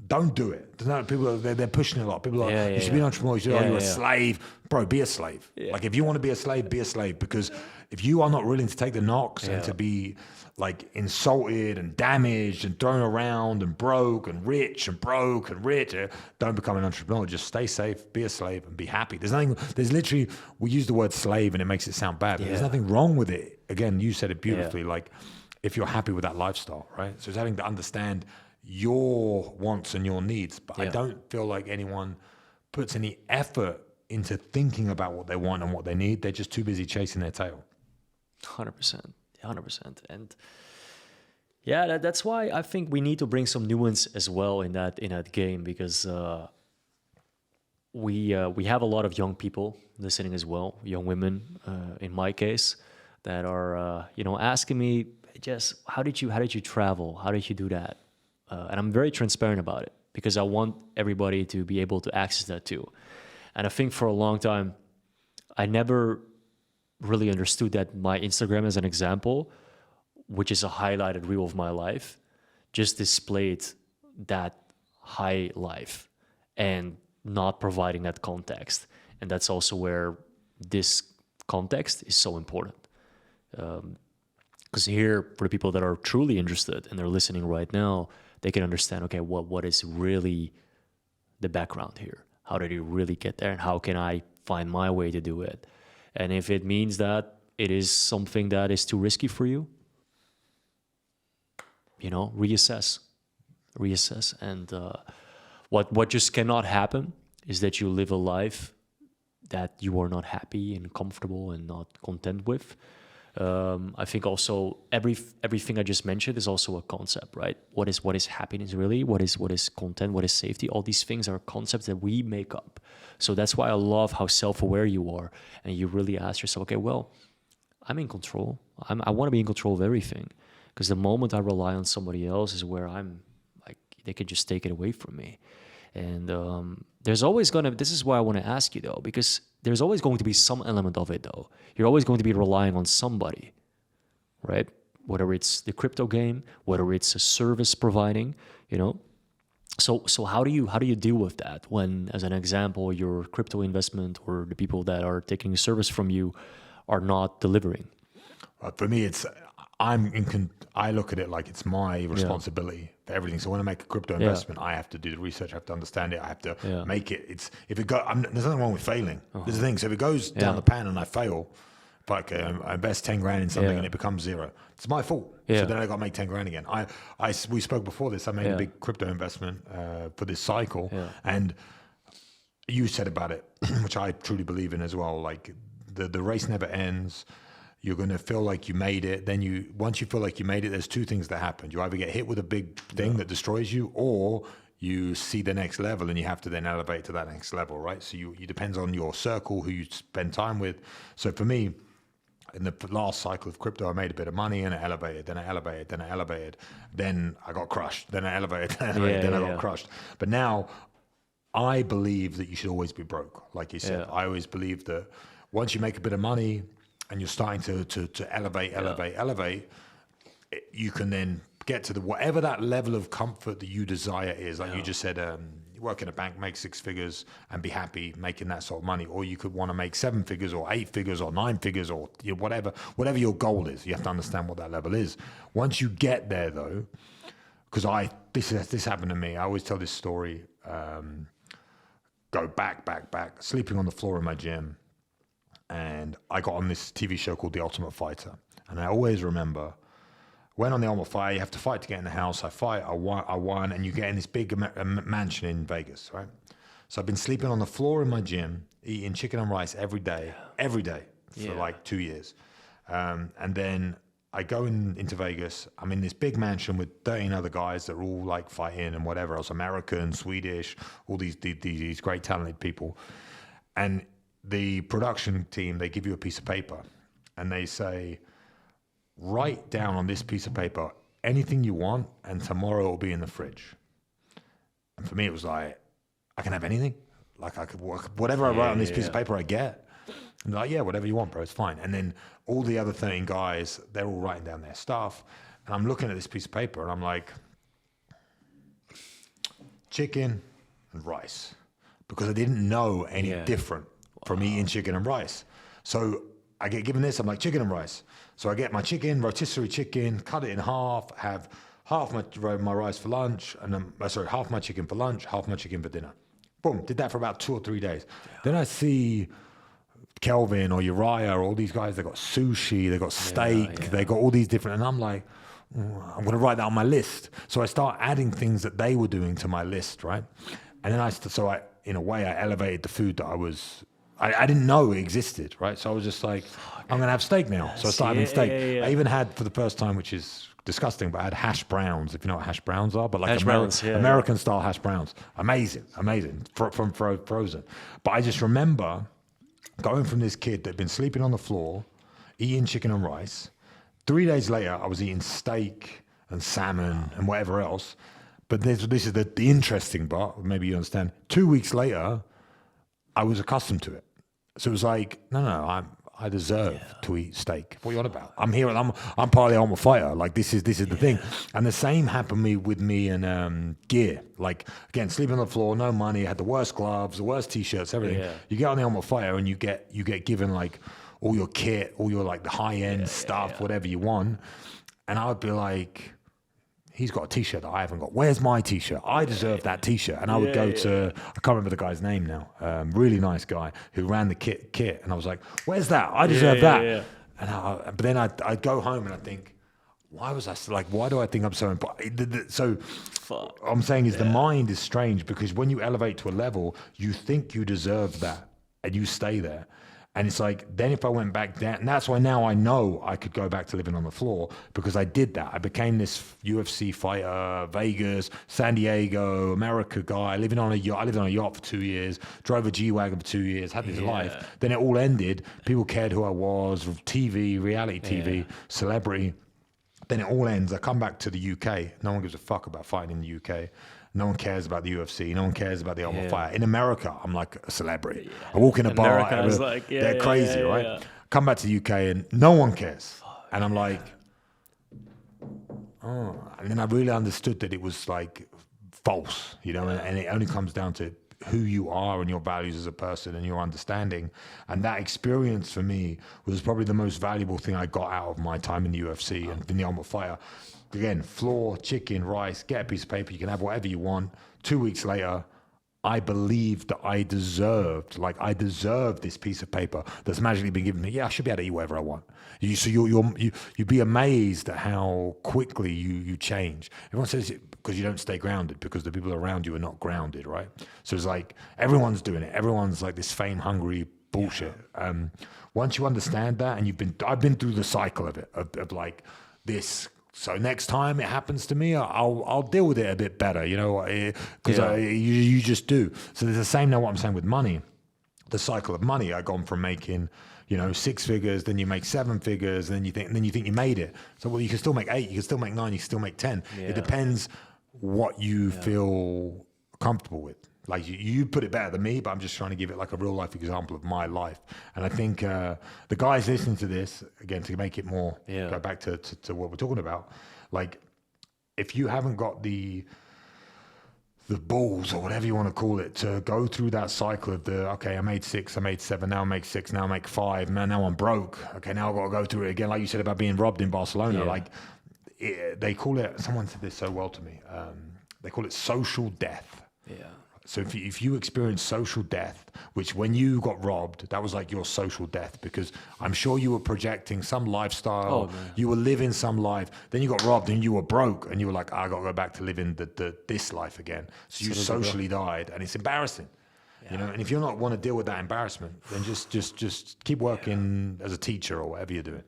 Don't do it. People they're pushing it a lot. People are like, you should be an entrepreneur. You're a slave. Bro, be a slave. Like if you want to be a slave, be a slave. Because if you are not willing to take the knocks and to be like insulted and damaged and thrown around and broke and rich and broke and rich, don't become an entrepreneur. Just stay safe, be a slave, and be happy. There's literally, we use the word slave and it makes it sound bad, but there's nothing wrong with it. Again, you said it beautifully, like if you're happy with that lifestyle, right? So it's having to understand your wants and your needs. But I don't feel like anyone puts any effort into thinking about what they want and what they need. They're just too busy chasing their tail. 100%. And that's why I think we need to bring some nuance as well in that game, because we have a lot of young people listening as well, young women in my case, that are asking me, Jess, how did you travel? How did you do that? And I'm very transparent about it because I want everybody to be able to access that too. And I think for a long time, I never really understood that my Instagram, as an example, which is a highlighted reel of my life, just displayed that high life and not providing that context. And that's also where this context is so important. Because here, for the people that are truly interested and they're listening right now, they can understand, okay, what is really the background here? How did you really get there? And how can I find my way to do it? And if it means that it is something that is too risky for you, reassess. And what just cannot happen is that you live a life that you are not happy and comfortable and not content with. I think also everything I just mentioned is also a concept, right? What is happiness really? What is content? What is safety? All these things are concepts that we make up. So that's why I love how self-aware you are, and you really ask yourself, okay, well, I'm in control. I want to be in control of everything, because the moment I rely on somebody else is where I'm like, they could just take it away from me. And there's always this is why I want to ask you though, because there's always going to be some element of it though. You're always going to be relying on somebody, right? Whether it's the crypto game, whether it's a service providing, So how do you deal with that when, as an example, your crypto investment or the people that are taking a service from you are not delivering? For me, I look at it like it's my responsibility for everything. So when I make a crypto investment, I have to do the research, I have to understand it, I have to make it. There's nothing wrong with failing. There's the thing. So if it goes down the pan and I fail, like I invest 10 grand in something and it becomes zero, it's my fault. So then I got to make 10 grand again. We spoke before this. I made a big crypto investment for this cycle, and you said about it, which I truly believe in as well. Like the race never ends. You're going to feel like you made it. Then once you feel like you made it, there's two things that happen. You either get hit with a big thing that destroys you, or you see the next level and you have to then elevate to that next level, right? So you depends on your circle, who you spend time with. So for me, in the last cycle of crypto, I made a bit of money and I elevated, then I elevated, then I elevated. Then I got crushed. Then I elevated, then I elevated, then I got crushed. But now I believe that you should always be broke. Like you said, I always believe that once you make a bit of money, and you're starting to elevate, you can then get to whatever that level of comfort that you desire is. Like you just said, you work in a bank, make 6 figures and be happy making that sort of money. Or you could want to make 7 figures or 8 figures or 9 figures or whatever your goal is. You have to understand what that level is. Once you get there though, because this happened to me. I always tell this story, go back, sleeping on the floor in my gym. And I got on this TV show called The Ultimate Fighter. And I always remember, went on The Ultimate Fighter, you have to fight to get in the house. I won, and you get in this big mansion in Vegas, right? So I've been sleeping on the floor in my gym, eating chicken and rice every day for like 2 years. And then I go into Vegas. I'm in this big mansion with 13 other guys that are all like fighting and whatever else, American, Swedish, all these great talented people. And the production team, they give you a piece of paper and they say, write down on this piece of paper anything you want and tomorrow it'll be in the fridge. And for me, it was like, I can have anything. Like I could work, whatever I write on this piece of paper I get. And they're like, yeah, whatever you want, bro, it's fine. And then all the other 13 guys, they're all writing down their stuff. And I'm looking at this piece of paper and I'm like, chicken and rice. Because I didn't know any different from eating chicken and rice. So I get given this, I'm like, chicken and rice. So I get my chicken, rotisserie chicken, cut it in half, have half my rice for lunch, and then, half my chicken for lunch, half my chicken for dinner. Boom, did that for about 2 or 3 days. Then I see Kelvin or Uriah or all these guys, they got sushi, they got steak, they got all these different, and I'm like, I'm going to write that on my list. So I start adding things that they were doing to my list, right? And then in a way, I elevated the food that I didn't know it existed, right? So I was just like, I'm going to have steak now. So I started having steak. I even had, for the first time, which is disgusting, but I had hash browns, if you know what hash browns are, but like American style hash browns. Amazing. From frozen. But I just remember going from this kid that had been sleeping on the floor, eating chicken and rice. 3 days later, I was eating steak and salmon and whatever else. But this is the interesting part, maybe you understand. 2 weeks later, I was accustomed to it. So it was like, no, I deserve to eat steak. What are you on about? I'm here and I'm part of the Ultimate Fighter. Like this is the thing. And the same happened with me and gear. Like again, sleeping on the floor, no money, had the worst gloves, the worst t-shirts, everything. Yeah. You get on the Ultimate Fighter and you get given like all your kit, all your like the high end stuff, whatever you want. And I would be like, he's got a t-shirt that I haven't got. Where's my t-shirt? I deserve that t-shirt. And I would go to, I can't remember the guy's name now, really nice guy who ran the kit. And I was like, where's that? I deserve that. Yeah. And but then I'd go home and I think, why do I think I'm so important? So what I'm saying is the mind is strange because when you elevate to a level, you think you deserve that and you stay there. And it's like, then if I went back down, and that's why now I know I could go back to living on the floor because I did that. I became this UFC fighter, Vegas, San Diego, America guy, living on a yacht. I lived on a yacht for 2 years, drove a G-Wagon for 2 years, had this life. Then it all ended. People cared who I was, TV, reality TV, celebrity. Then it all ends. I come back to the UK. No one gives a fuck about fighting in the UK. No one cares about the UFC. No one cares about the Ultimate Fighter. In America, I'm like a celebrity. I walk in a bar, they're crazy, right? Yeah. Come back to the UK and no one cares. And I'm like, oh. And then I really understood that it was like false, you know, and it only comes down to who you are and your values as a person and your understanding. And that experience for me was probably the most valuable thing I got out of my time in the UFC and in the Ultimate Fighter. Again, floor, chicken, rice, get a piece of paper, you can have whatever you want. 2 weeks later, I believed that I deserved this piece of paper that's magically been given me. Yeah, I should be able to eat whatever I want. You'd be amazed at how quickly you change. Everyone says it because you don't stay grounded, because the people around you are not grounded, right? So it's like everyone's doing it. Everyone's like this fame-hungry bullshit. Once you understand that, and I've been through the cycle of it, of like this. So next time it happens to me, I'll deal with it a bit better, you know, because you just do. So there's the same now what I'm saying with money, the cycle of money. I've gone from making, 6 figures, then you make 7 figures, then you think you made it. So well, you can still make 8, you can still make 9, you can still make 10. Yeah. It depends what you feel comfortable with. Like you put it better than me, but I'm just trying to give it like a real life example of my life. And I think the guys listening to this, again, to make it more, go back to what we're talking about, like if you haven't got the balls or whatever you want to call it to go through that cycle of okay, I made 6, I made 7, now I make 6, now I make 5, now I'm broke. Okay, now I've got to go through it again. Like you said about being robbed in Barcelona, like they call it, someone said this so well to me, they call it social death. Yeah. So if you experience social death, which when you got robbed, that was like your social death, because I'm sure you were projecting some lifestyle, you were living some life, then you got robbed and you were broke and you were like, I got to go back to living this life again. So you socially died, and it's embarrassing, you know. And if you don't want to deal with that embarrassment, then just keep working as a teacher or whatever you're doing.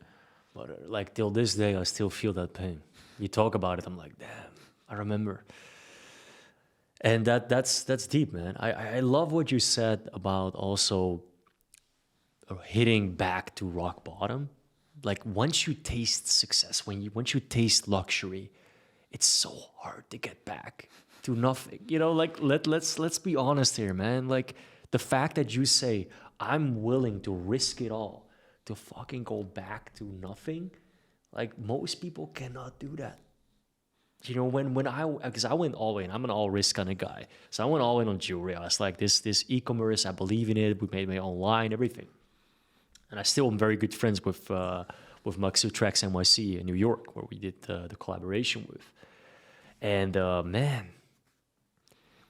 But like till this day, I still feel that pain. You talk about it, I'm like, damn, I remember. And that's deep, man. I love what you said about also hitting back to rock bottom. Like once you taste success, once you taste luxury, it's so hard to get back to nothing. You know, like let's be honest here, man. Like the fact that you say I'm willing to risk it all to fucking go back to nothing, like most people cannot do that. You know, because I went all in. I'm an all risk kind of guy. So I went all in on jewelry. I was like, this e-commerce, I believe in it. We made my own line, everything. And I still am very good friends with Maxu Tracks NYC in New York, where we did the collaboration with. And man,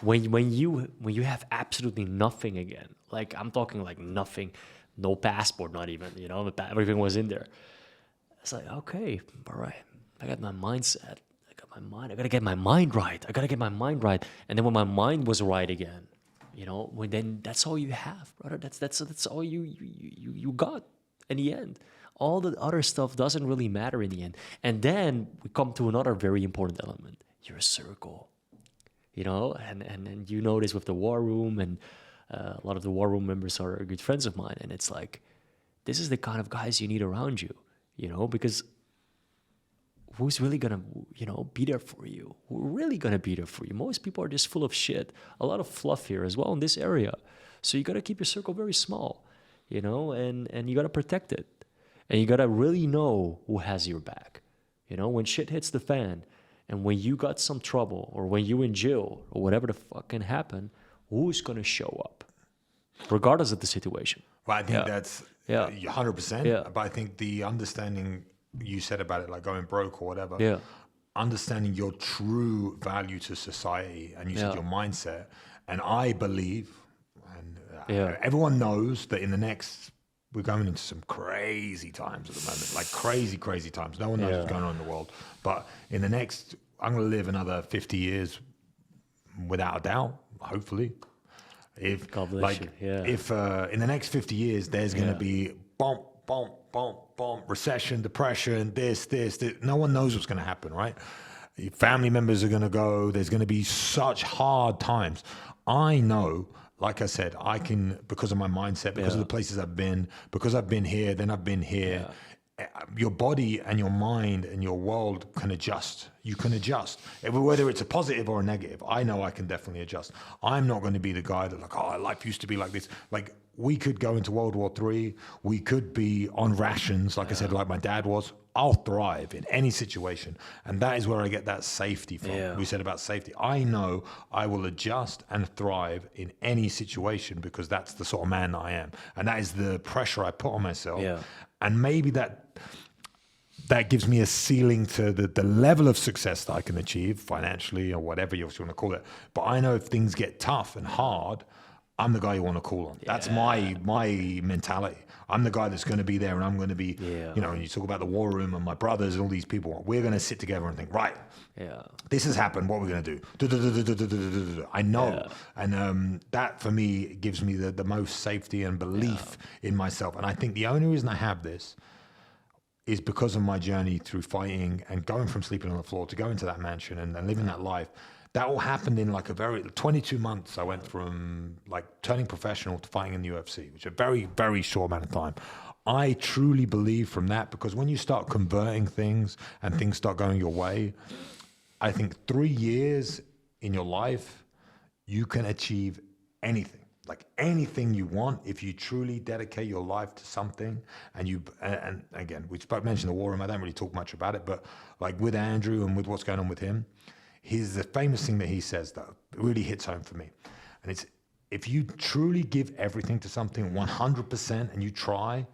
when you have absolutely nothing again, like I'm talking like nothing, no passport, not even, you know, everything was in there. It's like, okay, all right, I got my mindset. I gotta get my mind right. And then when my mind was right again, you know, then that's all you have, brother. That's all you got in the end. All the other stuff doesn't really matter in the end. And then we come to another very important element: your circle. You know, and you know this with the War Room, and a lot of the War Room members are good friends of mine. And it's like, this is the kind of guys you need around you, you know, because who's really gonna, you know, be there for you? Who's really gonna be there for you? Most people are just full of shit. A lot of fluff here as well in this area. So you gotta keep your circle very small, you know, and you gotta protect it. And you gotta really know who has your back. You know, when shit hits the fan, and when you got some trouble, or when you in jail, or whatever the fuck can happen, who's gonna show up? Regardless of the situation. Well, I think that's 100%. Yeah. But I think the understanding you said about it, like going broke or whatever, understanding your true value to society, and you said your mindset. And I believe, and everyone knows that we're going into some crazy times at the moment, like crazy times. No one knows what's going on in the world. But in the next, I'm going to live another 50 years without a doubt, hopefully. If God bless you. If in the next 50 years, there's going to be bump, recession, depression, this. No one knows what's going to happen, right? Your family members are going to go. There's going to be such hard times. I know, like I said, I can, because of my mindset, because of the places I've been, because I've been here, then I've been here. Your body and your mind and your world can adjust. You can adjust. Whether it's a positive or a negative, I know I can definitely adjust. I'm not going to be the guy that like, oh, life used to be like this. Like, we could go into World War III. We could be on rations, like I said, like my dad was. I'll thrive in any situation. And that is where I get that safety from. We said about safety. I know I will adjust and thrive in any situation, because that's the sort of man that I am. And that is the pressure I put on myself. And maybe that gives me a ceiling to the level of success that I can achieve financially, or whatever you want to call it. But I know if things get tough and hard, I'm the guy you want to call on. That's my mentality. I'm the guy that's going to be there, and I'm going to be, you know, and you talk about the War Room and my brothers and all these people. We're going to sit together and think, right, this has happened. What are we going to do? I know. And that, for me, gives me the most safety and belief in myself. And I think the only reason I have this is because of my journey through fighting and going from sleeping on the floor to going to that mansion and living that life. That all happened in like 22 months. I went from like turning professional to fighting in the UFC, which is a very, very short amount of time. I truly believe from that, because when you start converting things and things start going your way, I think 3 years in your life you can achieve anything. Like anything you want, if you truly dedicate your life to something, and again, we mentioned the war room. I don't really talk much about it, but like with Andrew and with what's going on with him, the famous thing that he says though, it really hits home for me, and it's if you truly give everything to something 100% and you try,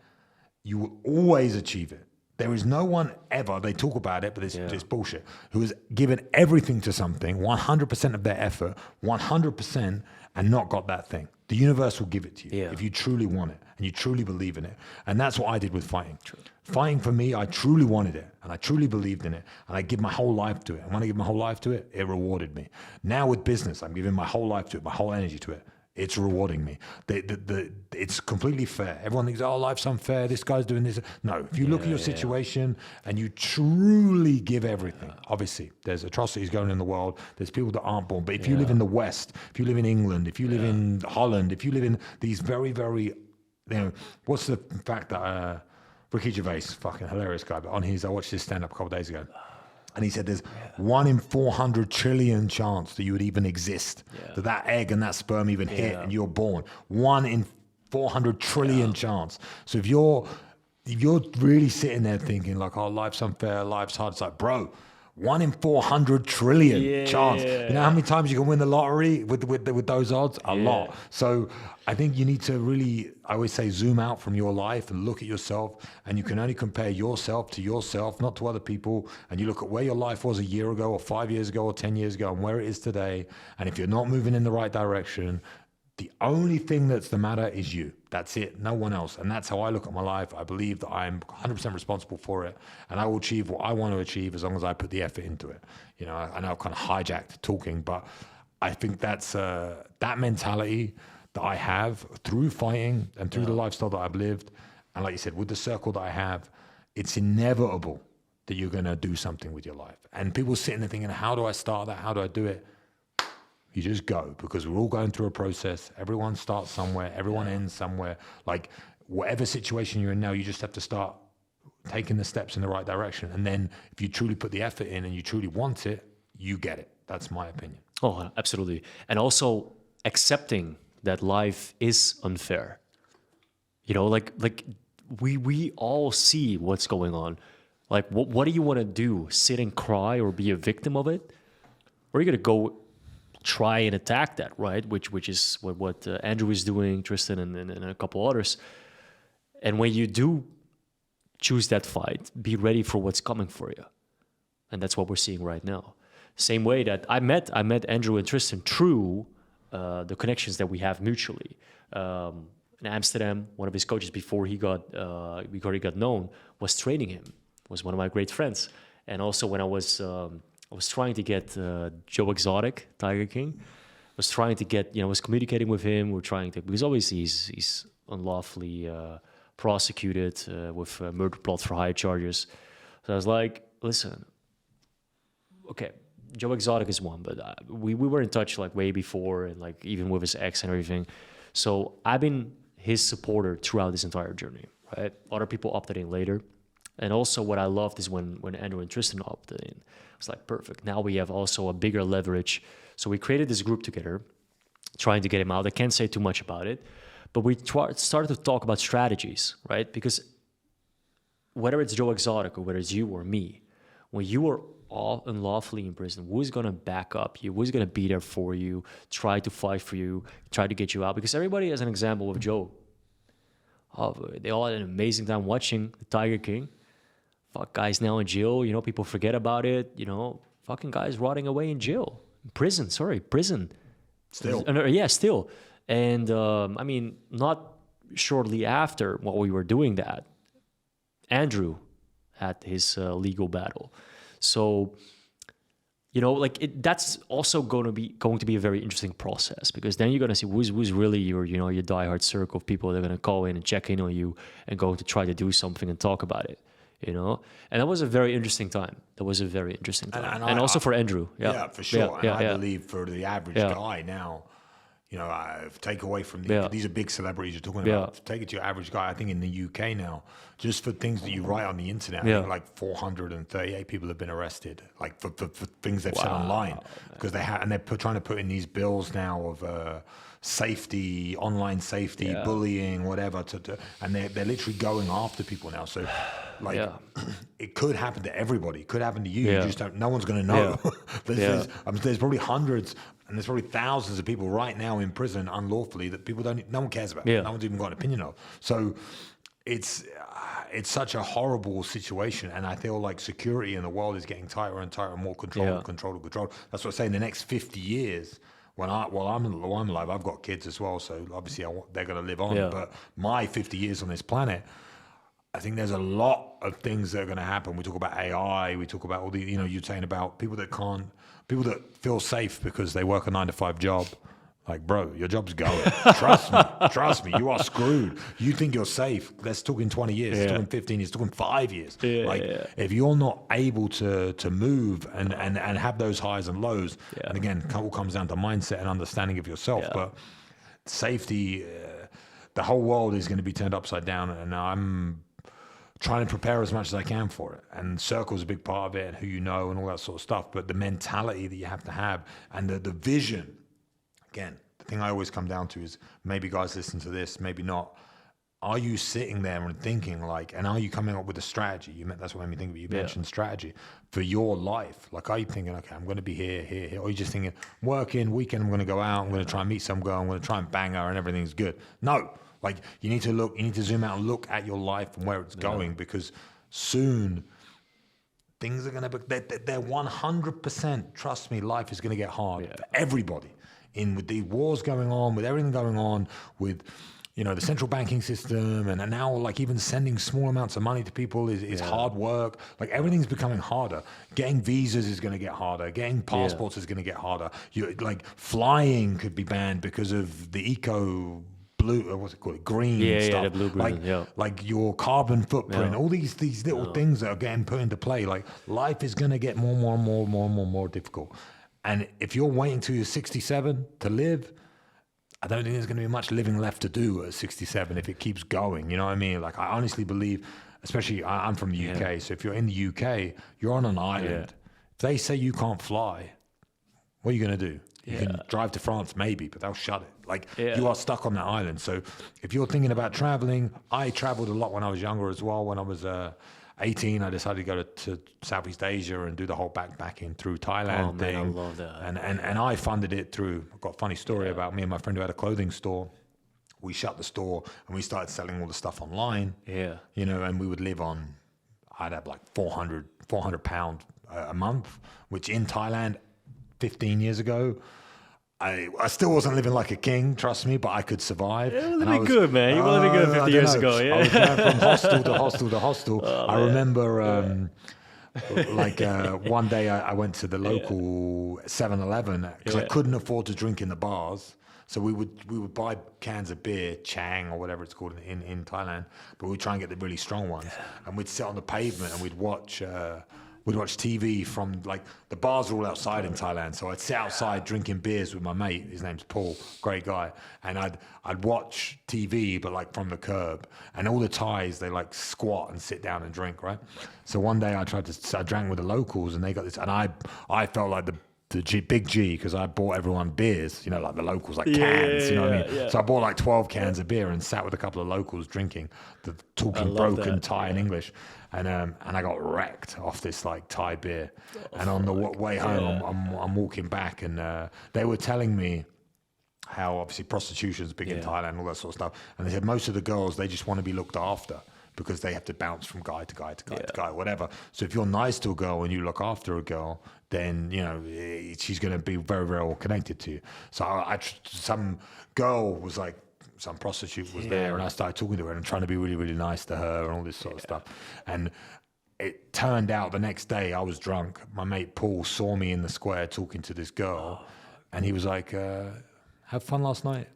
you will always achieve it. There is no one ever, they talk about it, but it's bullshit, who has given everything to something, 100% of their effort, 100%, and not got that thing. The universe will give it to you if you truly want it and you truly believe in it. And that's what I did with fighting. True. Fighting for me, I truly wanted it and I truly believed in it and I give my whole life to it. And when I give my whole life to it, it rewarded me. Now with business, I'm giving my whole life to it, my whole energy to it. It's rewarding me. It's completely fair. Everyone thinks, oh, life's unfair. This guy's doing this. No, if you look at your situation and you truly give everything, obviously there's atrocities going on in the world. There's people that aren't born. But if you live in the West, if you live in England, if you live in Holland, if you live in these very, very, what's the fact that Ricky Gervais, fucking hilarious guy, but on I watched his stand-up a couple of days ago. And he said there's 1 in 400 trillion chance that you would even exist, that egg and that sperm even hit and you're born. 1 in 400 trillion chance. So if you're really sitting there thinking like, oh, life's unfair, life's hard, it's like, bro, 1 in 400 trillion chance. You know how many times you can win the lottery with those odds? A lot. So I think you need to really, I always say, zoom out from your life and look at yourself. And you can only compare yourself to yourself, not to other people. And you look at where your life was a year ago or 5 years ago or 10 years ago and where it is today. And if you're not moving in the right direction, the only thing that's the matter is you. That's it. No one else. And that's how I look at my life. I believe that I'm 100% responsible for it. And I will achieve what I want to achieve as long as I put the effort into it. You know, I know I've kind of hijacked talking, but I think that's that mentality that I have through fighting and through the lifestyle that I've lived. And like you said, with the circle that I have, it's inevitable that you're going to do something with your life. And people sitting there thinking, how do I start that? How do I do it? You just go, because we're all going through a process. Everyone starts somewhere. Everyone ends somewhere. Like whatever situation you're in now, you just have to start taking the steps in the right direction. And then if you truly put the effort in and you truly want it, you get it. That's my opinion. Oh, absolutely. And also accepting that life is unfair. You know, like we all see what's going on. Like, what do you want to do? Sit and cry or be a victim of it? Or are you going to go try and attack that, right? Which is what Andrew is doing, Tristan and a couple others. And when you do choose that fight, be ready for what's coming for you. And that's what we're seeing right now. Same way that I met Andrew and Tristan through the connections that we have mutually. In Amsterdam, one of his coaches before he got known was training him. Was one of my great friends. And also when I was trying to get Joe Exotic, Tiger King. Was trying to get, was communicating with him. We're trying to, because obviously he's unlawfully prosecuted with murder plot for higher charges. So I was like, listen, okay, Joe Exotic is one, but we were in touch like way before, and like even with his ex and everything. So I've been his supporter throughout this entire journey, right? Other people opted in later. And also what I loved is when Andrew and Tristan opted in. It's like, perfect. Now we have also a bigger leverage. So we created this group together, trying to get him out. I can't say too much about it, but we started to talk about strategies, right? Because whether it's Joe Exotic or whether it's you or me, when you are all unlawfully in prison, who's going to back up you? Who's going to be there for you, try to fight for you, try to get you out? Because everybody has an example of Joe. Oh, they all had an amazing time watching the Tiger King. Fuck, guys now in jail, people forget about it, fucking guys rotting away in jail. Prison. Still. Yeah, still. And, not shortly after while we were doing that, Andrew had his legal battle. So, that's also going to be a very interesting process, because then you're going to see who's really your diehard circle of people that are going to call in and check in on you and going to try to do something and talk about it. And that was a very interesting time. And also for Andrew. Yeah, for sure. I believe for the average guy now, take away from these are big celebrities you're talking about. Take it to your average guy. I think in the UK now, just for things that you write on the internet, I think like 438 people have been arrested, like for things they've said online, because they're trying to put in these bills now of safety, online safety, bullying, whatever, and they're literally going after people now. So, it could happen to everybody. It could happen to you. You just don't. No one's going to know. There's probably hundreds. And there's probably thousands of people right now in prison unlawfully that no one cares about. No one's even got an opinion of. So it's such a horrible situation. And I feel like security in the world is getting tighter and tighter, more controlled. That's what I say. In the next 50 years, while I'm alive, I've got kids as well. So obviously they're going to live on. But my 50 years on this planet, I think there's a lot of things that are going to happen. We talk about AI. We talk about all the, you're saying about people that feel safe because they work a 9-to-5 job. Like, bro, your job's going. Trust me, you are screwed. You think you're safe. Let's talk in 20 years. Let's talk in 15 years. Talk in 5 years. If you're not able to move and have those highs and lows, and again, it all comes down to mindset and understanding of yourself. But safety, the whole world is going to be turned upside down, and I'm trying to prepare as much as I can for it. And circle's a big part of it, and who you know and all that sort of stuff. But the mentality that you have to have and the vision, again, the thing I always come down to is, maybe guys listen to this, maybe not. Are you sitting there and thinking and are you coming up with a strategy? That's what made me think of it. You mentioned strategy for your life. Like, are you thinking, okay, I'm going to be here, or are you just thinking, working, weekend, I'm going to go out, I'm going to try and meet some girl, I'm going to try and bang her and everything's good. No. Like, you need to zoom out and look at your life and where it's going, because soon things are going to be, they're 100%, trust me, life is going to get hard for everybody. With the wars going on, with everything going on, with, the central banking system, and now, like, even sending small amounts of money to people is hard work. Like, everything's becoming harder. Getting visas is going to get harder. Getting passports is going to get harder. Flying could be banned because of the blue, what's it called? Green stuff. The blue, like your carbon footprint, all these little things that are getting put into play. Like, life is going to get more difficult. And if you're waiting till you're 67 to live, I don't think there's going to be much living left to do at 67 if it keeps going. You know what I mean? Like, I honestly believe, especially I'm from the UK, so if you're in the UK, you're on an island. If they say you can't fly, what are you going to do? You can drive to France maybe, but they'll shut it. Like, you are stuck on that island. So if you're thinking about traveling, I traveled a lot when I was younger as well. When I was 18, I decided to go to Southeast Asia and do the whole backpacking through Thailand thing. Man, I love that. And I funded it through, I've got a funny story about me and my friend who had a clothing store. We shut the store and we started selling all the stuff online. And we would live on, I'd have like 400 £400 a month, which in Thailand 15 years ago, I still wasn't living like a king, trust me, but I could survive. It would have been good, man. You would have been good 50 years ago. I was going from hostel to hostel to hostel. I remember one day I went to the local 7-Eleven because I couldn't afford to drink in the bars. So we would buy cans of beer, Chang or whatever it's called in Thailand, but we'd try and get the really strong ones. And we'd sit on the pavement and we'd watch TV from, like, the bars are all outside in Thailand. So I'd sit outside drinking beers with my mate. His name's Paul, great guy. And I'd watch TV, but like from the curb. And all the Thais, they like squat and sit down and drink, right? So one day I drank with the locals and they got this, and I felt like the big G, because I bought everyone beers, like the locals, like cans, you know what I mean? So I bought like 12 cans of beer and sat with a couple of locals drinking, talking broken Thai and English. And I got wrecked off this like Thai beer. And on the way home, I'm walking back, and they were telling me how obviously prostitution is big in Thailand, all that sort of stuff. And they said most of the girls, they just want to be looked after because they have to bounce from guy to guy to guy to guy, whatever. So if you're nice to a girl and you look after a girl, then she's going to be very, very well connected to you. So some girl was like, some prostitute was there, and I started talking to her and trying to be really, really nice to her and all this sort of stuff. And it turned out the next day I was drunk. My mate Paul saw me in the square talking to this girl, and he was like, have fun last night?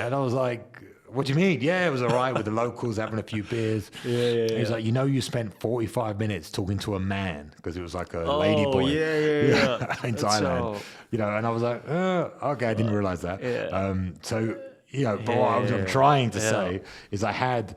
And I was like, what do you mean? Yeah, it was all right with the locals having a few beers. He was like, you know, you spent 45 minutes talking to a man because it was like a lady boy in Thailand. You know, and I was like, oh, okay, I didn't realize that. So, you know, but what I'm trying to say is I had,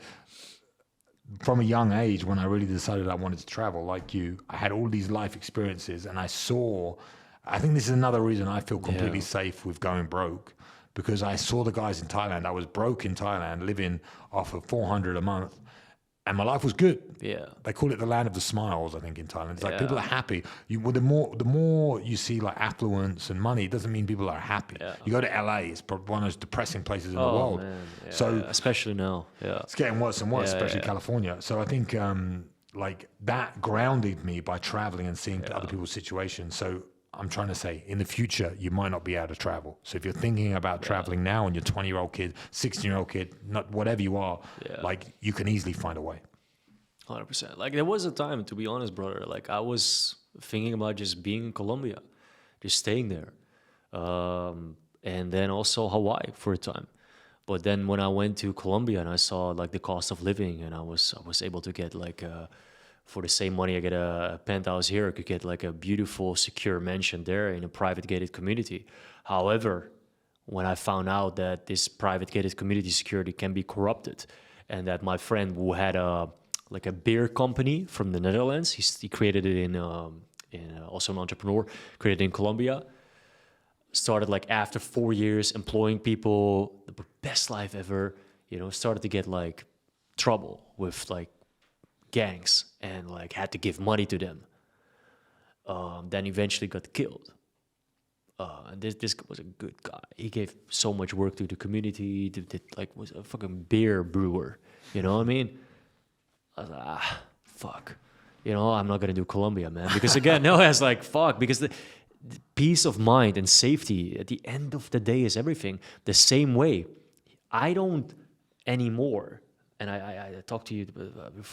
from a young age, when I really decided I wanted to travel like you, I had all these life experiences and I think this is another reason I feel completely safe with going broke, because I saw the guys in Thailand. I was broke in Thailand, living off of 400 a month, and my life was good. Yeah, they call it the land of the smiles, I think, in Thailand. It's like people are happy. The more you see like affluence and money, it doesn't mean people are happy. You go to LA, it's probably one of those depressing places in the world. Man. So especially now, it's getting worse and worse, especially California. So I think like that grounded me by traveling and seeing other people's situations. So I'm trying to say, in the future, you might not be able to travel. So if you're thinking about traveling now and you're 20-year-old kid, 16-year-old kid, not whatever you are, like you can easily find a way. 100%. Like there was a time, to be honest, brother, like I was thinking about just being in Colombia, just staying there. And then also Hawaii for a time. But then when I went to Colombia and I saw like the cost of living, and I was able to get like for the same money I get a penthouse here, I could get like a beautiful, secure mansion there in a private gated community. However, when I found out that this private gated community security can be corrupted, and that my friend who had a beer company from the Netherlands, he created it in also an entrepreneur, created in Colombia, started like after 4 years employing people, the best life ever, you know, started to get like trouble with like gangs and like had to give money to them. Then eventually got killed. And this was a good guy. He gave so much work to the community. Was a fucking beer brewer. You know what I mean? I was like, fuck. You know, I'm not gonna do Colombia, man. Because again, no, I was like, fuck. Because the peace of mind and safety at the end of the day is everything. The same way, I don't anymore. And I talk to you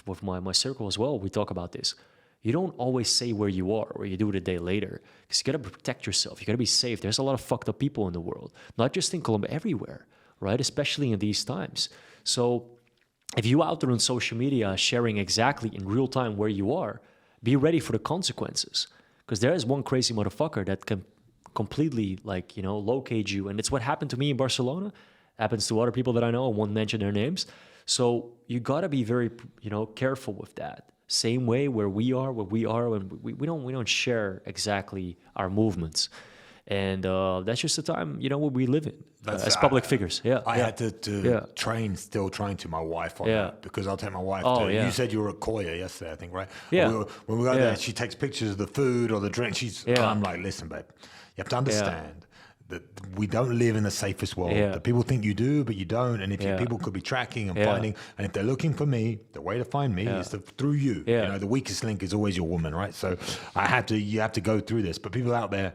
with my circle as well. We talk about this. You don't always say where you are, or you do it a day later. Because you got to protect yourself. You got to be safe. There's a lot of fucked up people in the world. Not just in Colombia, everywhere, right? Especially in these times. So if you're out there on social media sharing exactly in real time where you are, be ready for the consequences. Because there is one crazy motherfucker that can completely, like, you know, locate you. And it's what happened to me in Barcelona. Happens to other people that I know. I won't mention their names. So you got to be very, you know, careful with that. Same way where we are, when we don't share exactly our movements. And that's just the time, you know, what we live in as public figures. I had to train, still trying to my wife on that, because I'll take my wife you said you were at Koya yesterday, I think, right? Yeah. When we go there, she takes pictures of the food or the drink. I'm like, listen, babe, you have to understand that we don't live in the safest world. That people think you do, but you don't. And if people could be tracking and finding, and if they're looking for me, the way to find me is through you. You know, the weakest link is always your woman, right? So you have to go through this. But people out there,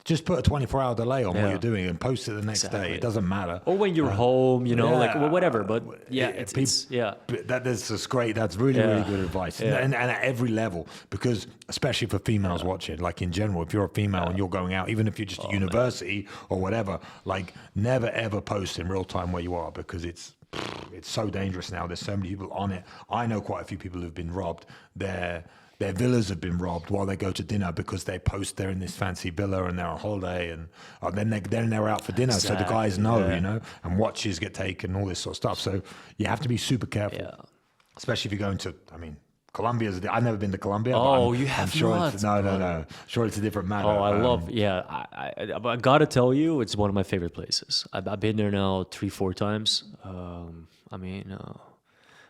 just put a 24-hour delay on what you're doing and post it the next day. It doesn't matter. Or when you're home, you know, like whatever. But it's That's just great. That's really, really good advice. And at every level, because especially for females watching, like in general, if you're a female and you're going out, even if you're just at university or whatever, like never ever post in real time where you are, because it's so dangerous now. There's so many people on it. I know quite a few people who've been robbed. Their villas have been robbed while they go to dinner because they post they're in this fancy villa and they're on holiday, and then they're out for dinner. Exactly. So the guys know, you know, and watches get taken, all this sort of stuff. So you have to be super careful, especially if you're going to, I mean, Colombia's. I've never been to Colombia. Oh, you have not? No. Sure, it's a different matter. Oh, I love. I gotta tell you, it's one of my favorite places. I've been there now 3-4 times. I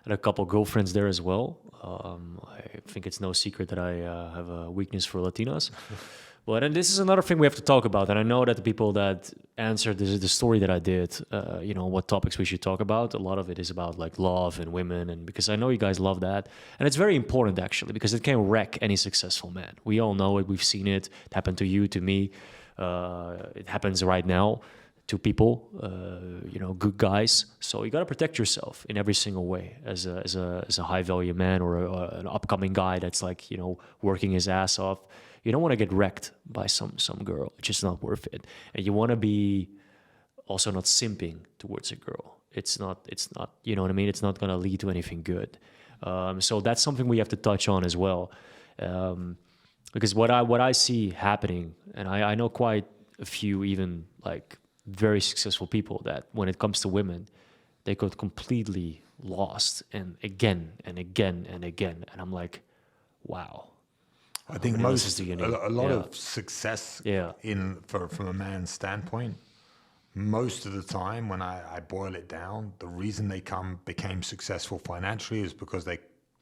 had a couple girlfriends there as well. I think it's no secret that I have a weakness for Latinas. And this is another thing we have to talk about. And I know that the people that answered the story that I did, you know, what topics we should talk about, a lot of it is about like love and women. And because I know you guys love that. And it's very important, actually, because it can wreck any successful man. We all know it. We've seen it. It happened to you, to me. It happens right now to people, you know, good guys. So you got to protect yourself in every single way as a high value man or an upcoming guy that's like, you know, working his ass off. You don't want to get wrecked by some girl. It's just not worth it. And you want to be also not simping towards a girl. it's not, you know what I mean? It's not going to lead to anything good. So that's something we have to touch on as well. Because what I see happening, and I know quite a few even like very successful people that when it comes to women, they got completely lost and again and again and again. And I'm like, wow. I think a lot of success from a man's standpoint, most of the time when I boil it down, the reason they became successful financially is because they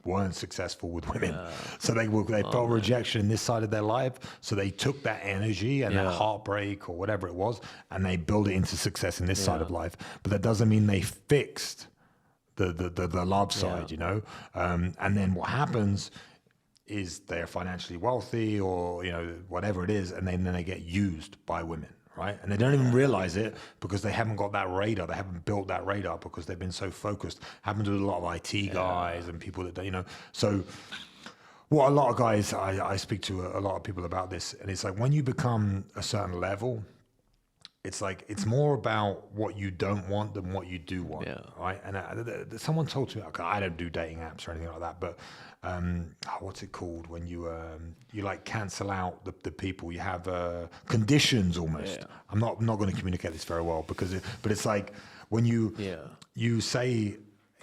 weren't successful with women. So they felt rejection in this side of their life. So they took that energy and that heartbreak or whatever it was, and they built it into success in this side of life. But that doesn't mean they fixed the love side, you know? And then what happens is they're financially wealthy or, you know, whatever it is, and then they get used by women, right? And they don't even realize it because they haven't got that radar. They haven't built that radar because they've been so focused. Happens with a lot of IT guys and people that, you know. So what a lot of guys, I speak to a lot of people about this, and it's like when you become a certain level, it's like it's more about what you don't want than what you do want, right? And someone told me, okay, I don't do dating apps or anything like that, but what's it called when you like cancel out the people? You have conditions almost. I'm not going to communicate this very well but it's like when you say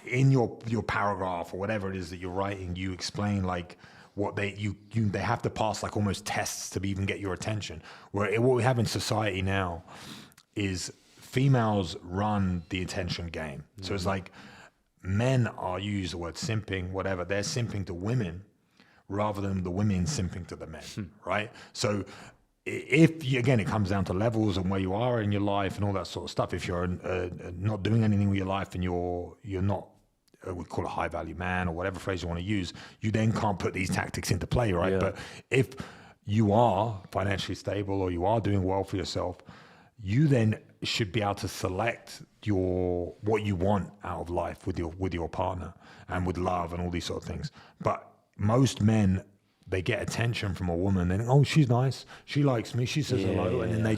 in your paragraph or whatever it is that you're writing, you explain like what they have to pass like almost tests to even get your attention. What we have in society now is females run the attention game. So it's like men are, you use the word simping, whatever, they're simping to women rather than the women simping to the men, right? So if you, again, it comes down to levels and where you are in your life and all that sort of stuff. If you're not doing anything with your life and you're not, we call it a high value man or whatever phrase you want to use, you then can't put these tactics into play, right? But if you are financially stable or you are doing well for yourself, you then should be able to select what you want out of life with your partner and with love and all these sort of things. But most men, they get attention from a woman. They think, oh, she's nice, she likes me, she says hello, and then they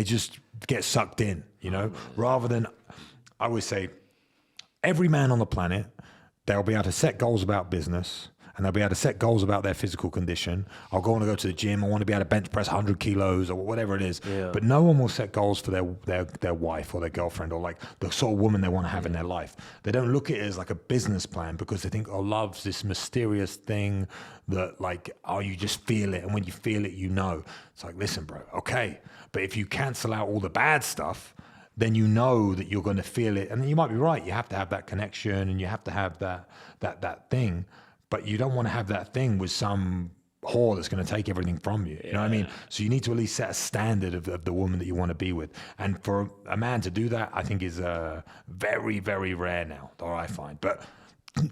just get sucked in, you know. Rather than, I always say, every man on the planet, they'll be able to set goals about business and they'll be able to set goals about their physical condition. I'll go to the gym. I want to be able to bench press 100 kilos or whatever it is. But no one will set goals for their wife or their girlfriend or like the sort of woman they want to have in their life. They don't look at it as like a business plan because they think, oh, love's this mysterious thing that like, oh, you just feel it. And when you feel it, you know. It's like, listen, bro, okay. But if you cancel out all the bad stuff, then you know that you're going to feel it. And you might be right. You have to have that connection and you have to have that thing. But you don't want to have that thing with some whore that's going to take everything from you. You know what I mean? So you need to at least set a standard of the woman that you want to be with. And for a man to do that, I think is very, very rare now, that I find. But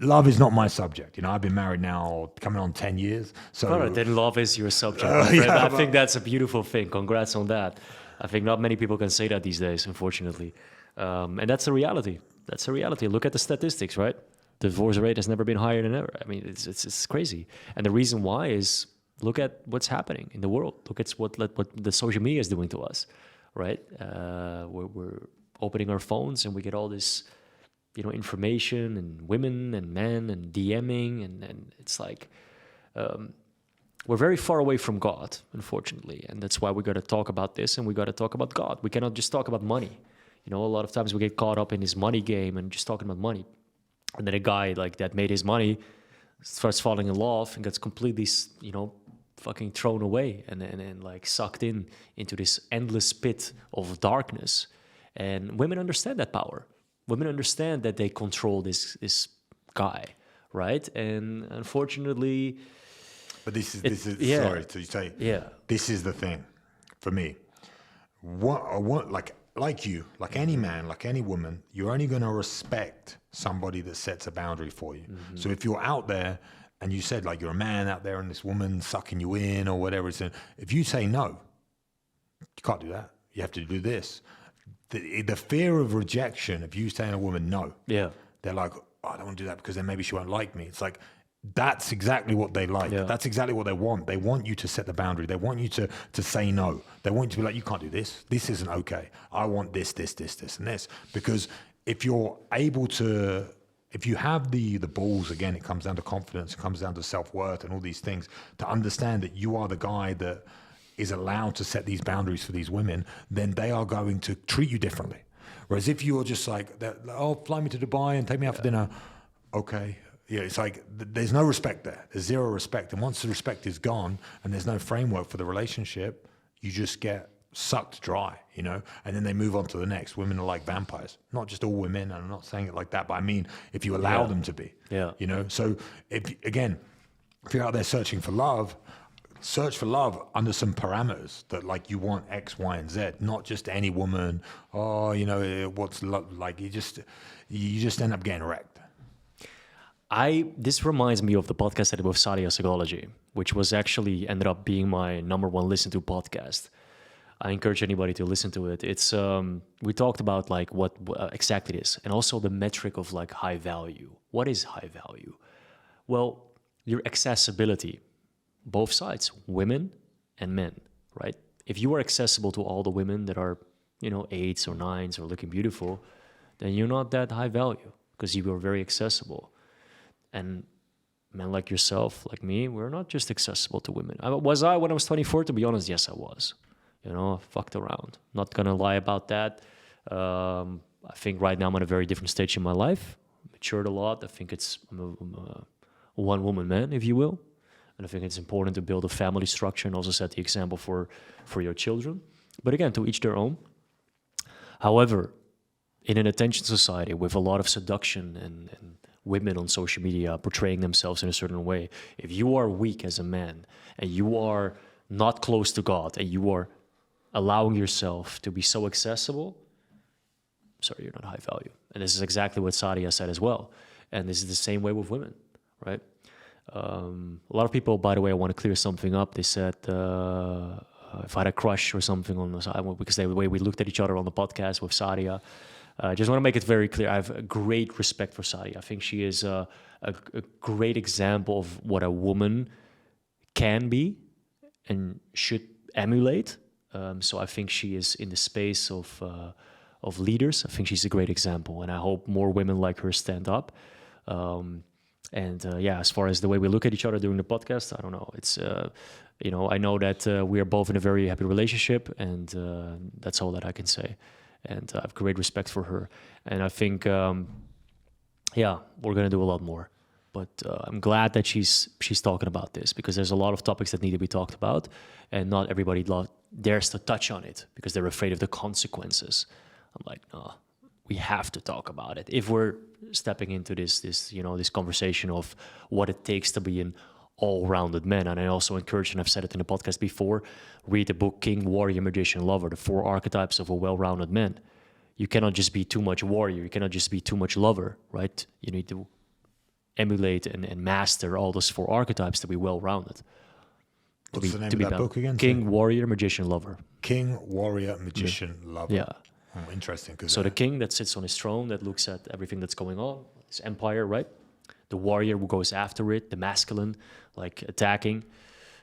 love is not my subject. You know, I've been married now coming on 10 years. So all right, then love is your subject. I think that's a beautiful thing. Congrats on that. I think not many people can say that these days, unfortunately. And that's a reality. That's a reality. Look at the statistics, right? The divorce rate has never been higher than ever. I mean, it's crazy. And the reason why is look at what's happening in the world. Look at what the social media is doing to us, right? We're opening our phones and we get all this, you know, information and women and men and DMing. And it's like... we're very far away from God, unfortunately. And that's why we got to talk about this and we got to talk about God. We cannot just talk about money. You know, a lot of times we get caught up in this money game and just talking about money. And then a guy like that made his money, starts falling in love and gets completely, you know, fucking thrown away and like sucked into this endless pit of darkness. And women understand that power. Women understand that they control this guy, right? And unfortunately... But this is sorry to say. Yeah. This is the thing for me. Like you, like any man, like any woman, you're only going to respect somebody that sets a boundary for you. Mm-hmm. So if you're out there and you said like you're a man out there and this woman sucking you in or whatever it's in, if you say no, you can't do that. You have to do this. The fear of rejection, if you say to a woman no, they're like, oh, I don't want to do that because then maybe she won't like me. It's like, that's exactly what they like. Yeah. That's exactly what they want. They want you to set the boundary. They want you to say no. They want you to be like, you can't do this. This isn't okay. I want this, and this. Because if you're able to, if you have the balls, again, it comes down to confidence, it comes down to self-worth and all these things, to understand that you are the guy that is allowed to set these boundaries for these women, then they are going to treat you differently. Whereas if you're just like, oh, fly me to Dubai and take me out for dinner, okay. Yeah, it's like there's no respect there. There's zero respect. And once the respect is gone and there's no framework for the relationship, you just get sucked dry, you know, and then they move on to the next. Women are like vampires. Not just all women, and I'm not saying it like that, but I mean, if you allow them to be, you know. So if you're out there searching for love, search for love under some parameters that like you want X, Y, and Z, not just any woman. Oh, you know, what's like, you just end up getting wrecked. This reminds me of the podcast I did with Sadia Psychology, which was actually ended up being my number one listen to podcast. I encourage anybody to listen to it. It's we talked about like what exactly it is, and also the metric of like high value. What is high value? Well, your accessibility, both sides, women and men, right? If you are accessible to all the women that are, you know, 8s or 9s or looking beautiful, then you're not that high value because you are very accessible. And men like yourself, like me, we're not just accessible to women. Was I when I was 24? To be honest, yes, I was. You know, I fucked around. Not gonna lie about that. I think right now I'm at a very different stage in my life. Matured a lot. I think I'm a one-woman man, if you will. And I think it's important to build a family structure and also set the example for your children. But again, to each their own. However, in an attention society with a lot of seduction and women on social media portraying themselves in a certain way, if you are weak as a man and you are not close to God and you are allowing yourself to be so accessible, sorry, you're not high value. And this is exactly what Sadia said as well. And this is the same way with women, right? A lot of people, by the way, I want to clear something up. They said if I had a crush or something on this, because the way we looked at each other on the podcast with Sadia, I just want to make it very clear. I have a great respect for Sadia. I think she is a great example of what a woman can be and should emulate. So I think she is in the space of leaders. I think she's a great example, and I hope more women like her stand up. As far as the way we look at each other during the podcast, I don't know. It's I know that we are both in a very happy relationship, and that's all that I can say. And I have great respect for her. And I think, we're going to do a lot more. But I'm glad that she's talking about this, because there's a lot of topics that need to be talked about, and not everybody dares to touch on it because they're afraid of the consequences. I'm like, no, we have to talk about it. If we're stepping into this conversation of what it takes to be an all-rounded man. And I also encourage, and I've said it in the podcast before, read the book King, Warrior, Magician, Lover, the 4 archetypes of a well-rounded man. You cannot just be too much warrior. You cannot just be too much lover, right? You need to emulate and master all those 4 archetypes to be well-rounded. What's the name of that book again? King, Warrior, Magician, Lover. King, Warrior, Magician, Lover. Yeah. Oh, interesting. So the king that sits on his throne, that looks at everything that's going on, his empire, right? The warrior who goes after it, the masculine, like attacking.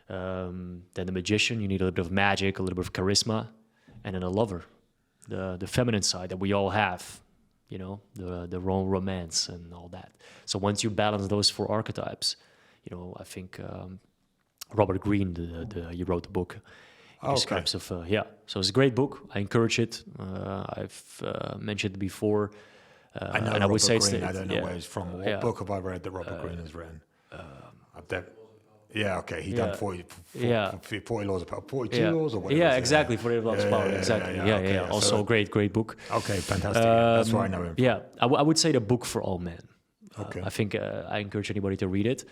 Then the magician, you need a little bit of magic, a little bit of charisma. And then a lover, the feminine side that we all have, the romance and all that. So once you balance those 4 archetypes, I think Robert Greene, he wrote the book. Okay. So it's a great book. I encourage it. I've mentioned it before. I know and Robert I would say Greene. I don't know where he's from. What book have I read that Robert Greene has written? Okay. He done 40 laws of power, 42 laws or whatever. Yeah, exactly. 40 laws of power. Exactly. Yeah. Also, a great book. Okay, fantastic. That's where I know him. Yeah, I would say the book for all men. Okay. I think I encourage anybody to read it.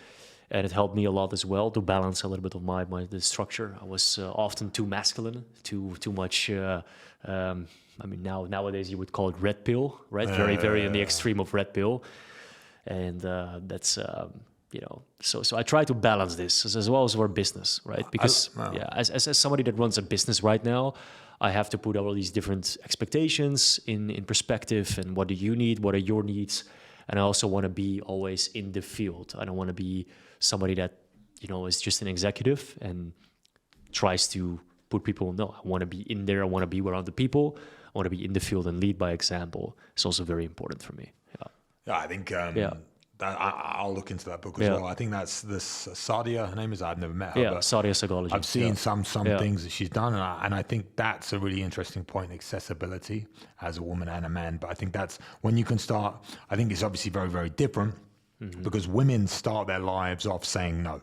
And it helped me a lot as well to balance a little bit of the structure. I was often too masculine, too much. Nowadays you would call it red pill, right? Very in the extreme of red pill, and that's So I try to balance this as well as our business, right? Because as somebody that runs a business right now, I have to put all these different expectations in perspective, and what do you need? What are your needs? And I also want to be always in the field. I don't want to be somebody that, is just an executive and tries to put people, no, I want to be in there. I want to be around the people. I want to be in the field and lead by example is also very important for me. Yeah, I think I'll look into that book as well. I think that's this Sadia, her name is, I've never met her. But Sadia Psychology. I've seen some things that she's done, and I think that's a really interesting point, accessibility as a woman and a man. But I think that's when you can start, I think it's obviously very, very different because women start their lives off saying no.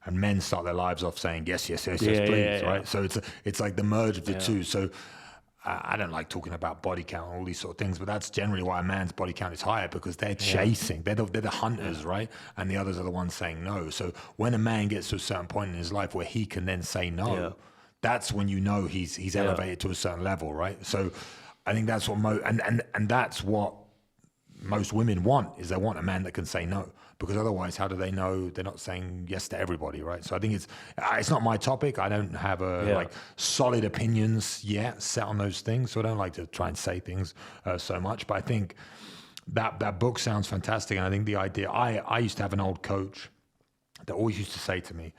And men start their lives off saying yes, please, right? So it's like the merge of the two. So I don't like talking about body count and all these sort of things, but that's generally why a man's body count is higher, because they're chasing, they're the hunters, right? And the others are the ones saying no. So when a man gets to a certain point in his life where he can then say no, that's when you know he's elevated to a certain level, right? So I think that's what and that's what most women want, is they want a man that can say no, because otherwise how do they know they're not saying yes to everybody, right? So I think it's not my topic. I don't have like solid opinions yet set on those things, so I don't like to try and say things so much, but I think that book sounds fantastic. And I think the idea, I used to have an old coach that always used to say to me,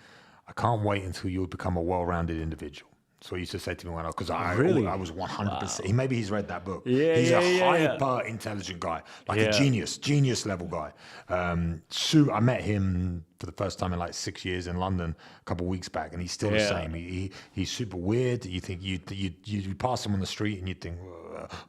I can't wait until you become a well-rounded individual. So he used to say to me when because I was 100%. Maybe he's read that book. He's a hyper intelligent guy, like a genius level guy. I met him for the first time in like 6 years in London a couple of weeks back, and he's still the same. He's super weird. You think you pass him on the street and you think,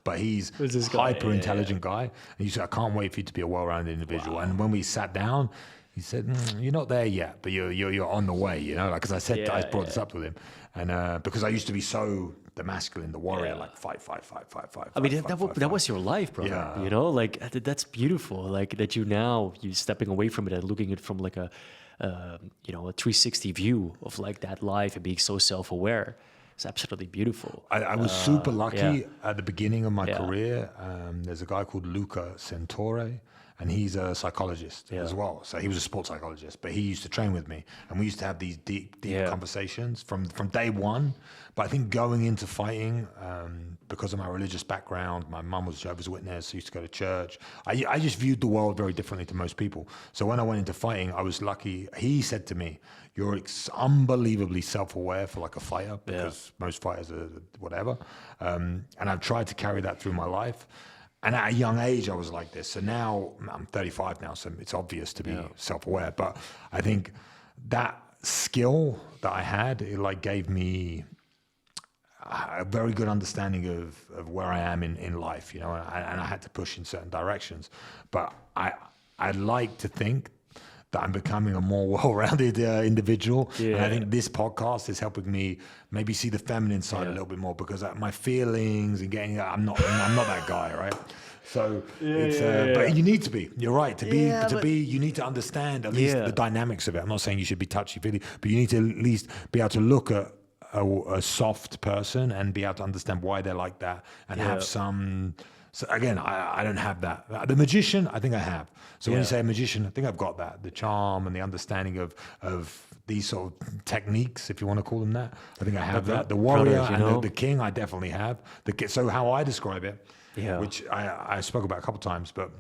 but he's a hyper intelligent guy. And you say, I can't wait for you to be a well-rounded individual. And when we sat down, he said, "You're not there yet, but you're on the way." You know, like, because I said I brought this up with him, and because I used to be so the masculine, the warrior, like fight. I mean, that was your life, brother. Yeah. You know, like that's beautiful. Like that you stepping away from it and looking at it from like a 360 view of like that life and being so self-aware. It's absolutely beautiful. I was super lucky at the beginning of my career. There's a guy called Luca Sentore, and he's a psychologist as well. So he was a sports psychologist, but he used to train with me, and we used to have these deep conversations from day one. But I think going into fighting, because of my religious background, my mum was a Jehovah's Witness, I used to go to church. I just viewed the world very differently to most people. So when I went into fighting, I was lucky. He said to me, "You're unbelievably self-aware for like a fighter, because most fighters are whatever." And I've tried to carry that through my life. And at a young age, I was like this. So now I'm 35 now, so it's obvious to be self-aware. But I think that skill that I had, it like gave me a very good understanding of where I am in life, you know, and I had to push in certain directions. But I like to think that I'm becoming a more well-rounded individual. And I think this podcast is helping me maybe see the feminine side a little bit more, because my feelings and I'm not that guy, right? So but you need to be. You're right. To be, you need to understand at least the dynamics of it. I'm not saying you should be touchy-feely, but you need to at least be able to look at a soft person and be able to understand why they're like that, and have some. So again, I don't have that. The magician, I think I have. So when you say a magician, I think I've got that. The charm and the understanding of these sort of techniques, if you want to call them that. I think I have that. The warrior and the king, I definitely have. So how I describe it, which I spoke about a couple of times, but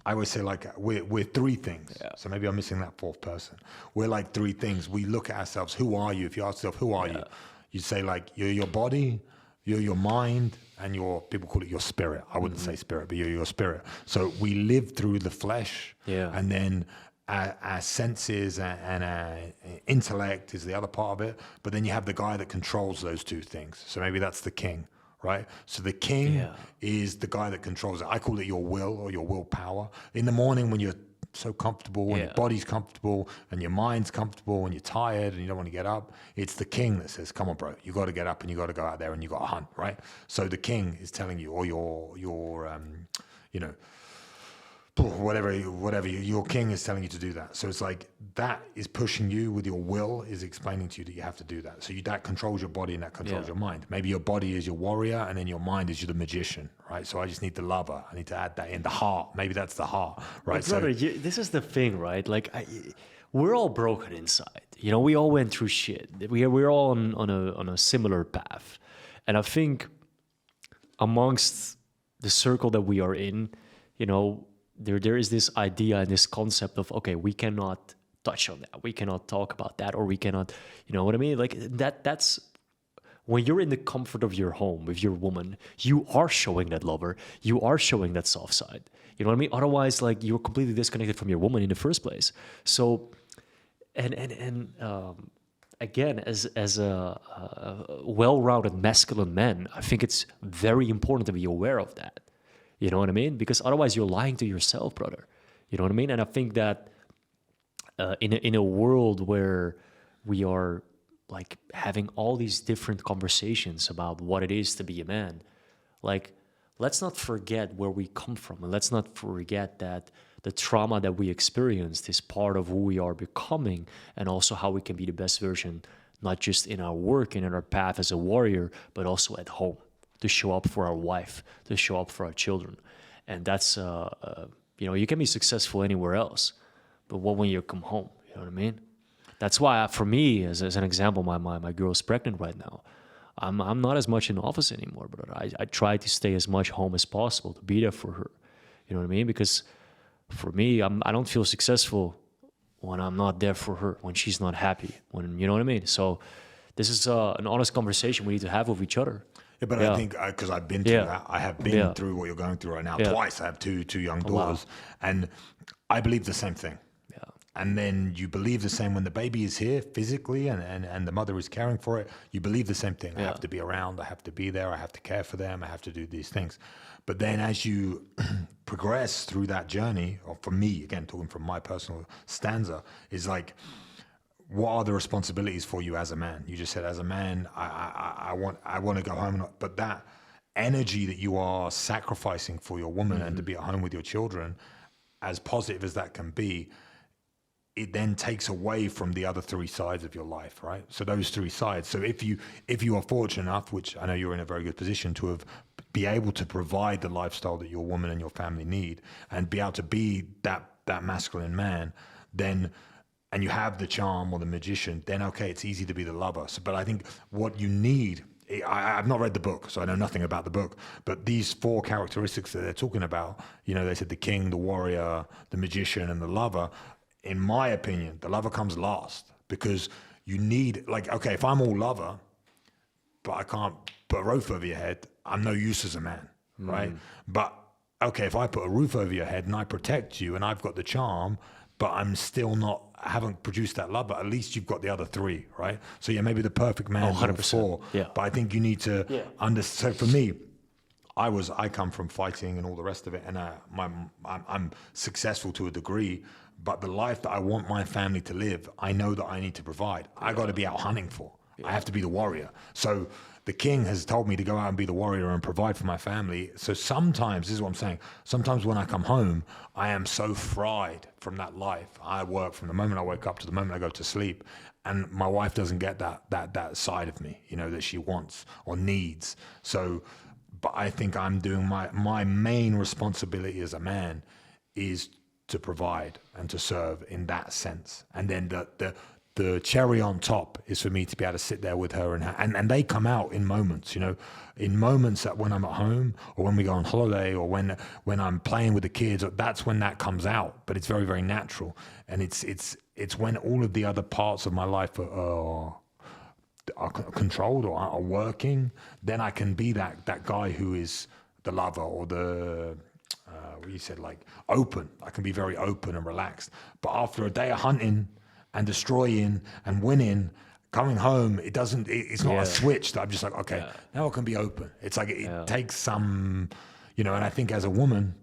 I always say like we're three things. So maybe I'm missing that fourth person. We're like three things. We look at ourselves. Who are you? If you ask yourself, who are you? You say like you're your body, you're your mind, and people call it your spirit. I wouldn't say spirit, but you're your spirit. So we live through the flesh, and then our senses and our intellect is the other part of it. But then you have the guy that controls those two things. So maybe that's the king, right? So the king is the guy that controls it. I call it your will or your willpower. In the morning when you're so comfortable, when your body's comfortable and your mind's comfortable, when you're tired and you don't want to get up, it's the king that says, "Come on, bro, you got to get up and you got to go out there and you got to hunt," right? So the king is telling you, or whatever your king is telling you to do that. So it's like that is pushing you with your will, is explaining to you that you have to do that. So that controls your body and that controls your mind. Maybe your body is your warrior and then your mind is the magician, right? So I just need the lover. I need to add that in. The heart, maybe that's the heart, right? But brother, this is the thing, right? Like we're all broken inside. You know, we all went through shit. We're all on a similar path. And I think amongst the circle that we are in, you know, there is this idea and this concept of, okay, we cannot touch on that, we cannot talk about that, or we cannot, you know what I mean? Like that's when you're in the comfort of your home with your woman, you are showing that lover, you are showing that soft side. You know what I mean? Otherwise, like, you're completely disconnected from your woman in the first place. So, again, as a well-rounded masculine man, I think it's very important to be aware of that. You know what I mean? Because otherwise, you're lying to yourself, brother. You know what I mean? And I think that in a world where we are like having all these different conversations about what it is to be a man, like, let's not forget where we come from, and let's not forget that the trauma that we experienced is part of who we are becoming, and also how we can be the best version, not just in our work and in our path as a warrior, but also at home, to show up for our wife, to show up for our children. And that's, you can be successful anywhere else, but what when you come home? You know what I mean? That's why, for me, as an example, my girl's pregnant right now. I'm not as much in the office anymore, brother. I try to stay as much home as possible to be there for her. You know what I mean? Because for me, I don't feel successful when I'm not there for her, when she's not happy. You know what I mean? So this is an honest conversation we need to have with each other. Yeah, but I think because I've been through that, I have been through what you're going through right now twice. I have two young daughters, and I believe the same thing. And then you believe the same when the baby is here physically and the mother is caring for it. You believe the same thing. I have to be around. I have to be there. I have to care for them. I have to do these things. But then as you progress through that journey, or for me, again, talking from my personal stanza, is like, what are the responsibilities for you as a man? You just said, as a man, I want to go home. But that energy that you are sacrificing for your woman and to be at home with your children, as positive as that can be, it then takes away from the other three sides of your life, right? So those three sides. So if you are fortunate enough, which I know you're in a very good position to be able to provide the lifestyle that your woman and your family need, and be able to be that masculine man, then, and you have the charm or the magician, then okay, it's easy to be the lover. So, but I think what you need, I've not read the book, so I know nothing about the book, but these four characteristics that they're talking about, they said the king, the warrior, the magician, and the lover. In my opinion, the lover comes last, because you need, like, okay, if I'm all lover, but I can't put a roof over your head, I'm no use as a man, right? But okay, if I put a roof over your head and I protect you and I've got the charm, but I'm still not, I haven't produced that love, but at least you've got the other three, right? So yeah, maybe the perfect man, 100%. Yeah. But I think you need to understand. So for me, I come from fighting and all the rest of it, and I'm successful to a degree, but the life that I want my family to live, I know that I need to provide. I got to be out hunting for. I have to be the warrior. So the king has told me to go out and be the warrior and provide for my family. So sometimes, this is what I'm saying, sometimes when I come home, I am so fried from that life. I work from the moment I wake up to the moment I go to sleep, and my wife doesn't get that side of me, that she wants or needs. So, but I think I'm doing my main responsibility as a man is to provide and to serve in that sense. And then the cherry on top is for me to be able to sit there with her and they come out in moments, in moments that when I'm at home or when we go on holiday or when I'm playing with the kids, that's when that comes out. But it's very, very natural. And it's when all of the other parts of my life are controlled or are working, then I can be that guy who is the lover or the you said, like, open. I can be very open and relaxed. But after a day of hunting and destroying and winning, coming home, it's not a switch that I'm just like, okay, now I can be open. It's like it takes some, and I think as a woman,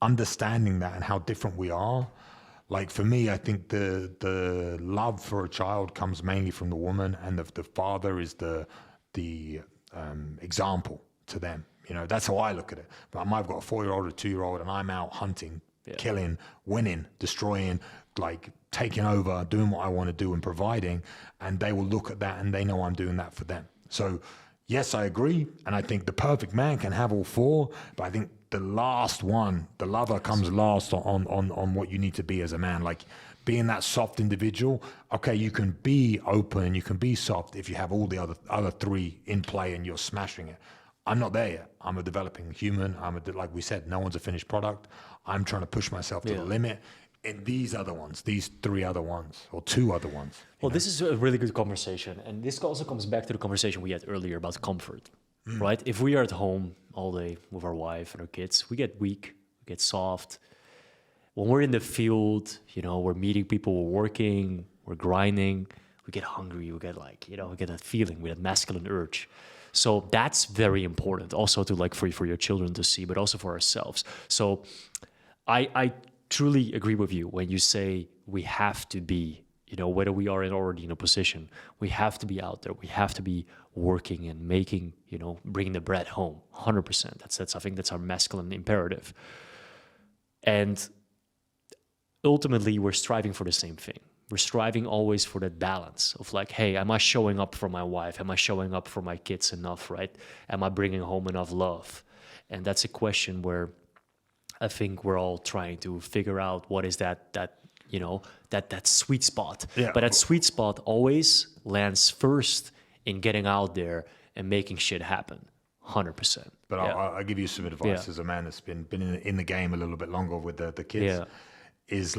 understanding that and how different we are, like for me, I think the love for a child comes mainly from the woman, and the father is the example to them. That's how I look at it. But I've got a 4-year-old, a 2-year-old, and I'm out hunting, killing, winning, destroying, like taking over, doing what I want to do and providing. And they will look at that and they know I'm doing that for them. So yes, I agree. And I think the perfect man can have all four, but I think the last one, the lover, comes last on what you need to be as a man. Like being that soft individual. Okay, you can be open and you can be soft if you have all the other three in play and you're smashing it. I'm not there yet. I'm a developing human. Like we said, no one's a finished product. I'm trying to push myself to the limit. in these other ones, these 3 other ones, or 2 other ones. Well, this is a really good conversation. And this also comes back to the conversation we had earlier about comfort, right? If we are at home all day with our wife and our kids, we get weak, we get soft. When we're in the field, we're meeting people, we're working, we're grinding, we get hungry, we get we get that feeling, we get masculine urge. So that's very important also to for your children to see, but also for ourselves. So I truly agree with you when you say we have to be, whether we are already in a position, we have to be out there, we have to be working and making, bringing the bread home, 100%. That's I think that's our masculine imperative. And ultimately, we're striving for the same thing. We're striving always for that balance of hey, am I showing up for my wife? Am I showing up for my kids enough, right? Am I bringing home enough love? And that's a question where I think we're all trying to figure out what is that sweet spot. Yeah. But that sweet spot always lands first in getting out there and making shit happen, 100%. But I'll give you some advice as a man that's been in the game a little bit longer with the kids. Is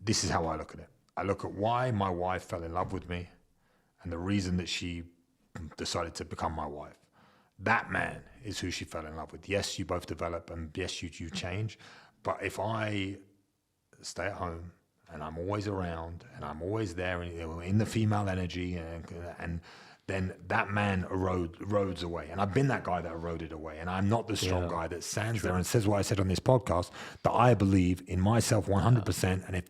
this is how I look at it. I look at why my wife fell in love with me and the reason that she decided to become my wife. That man is who she fell in love with. Yes, you both develop and yes, you change. But if I stay at home and I'm always around and I'm always there in the female energy and then that man erodes away. And I've been that guy that eroded away. And I'm not the strong guy that stands there and says what I said on this podcast, that I believe in myself 100%. And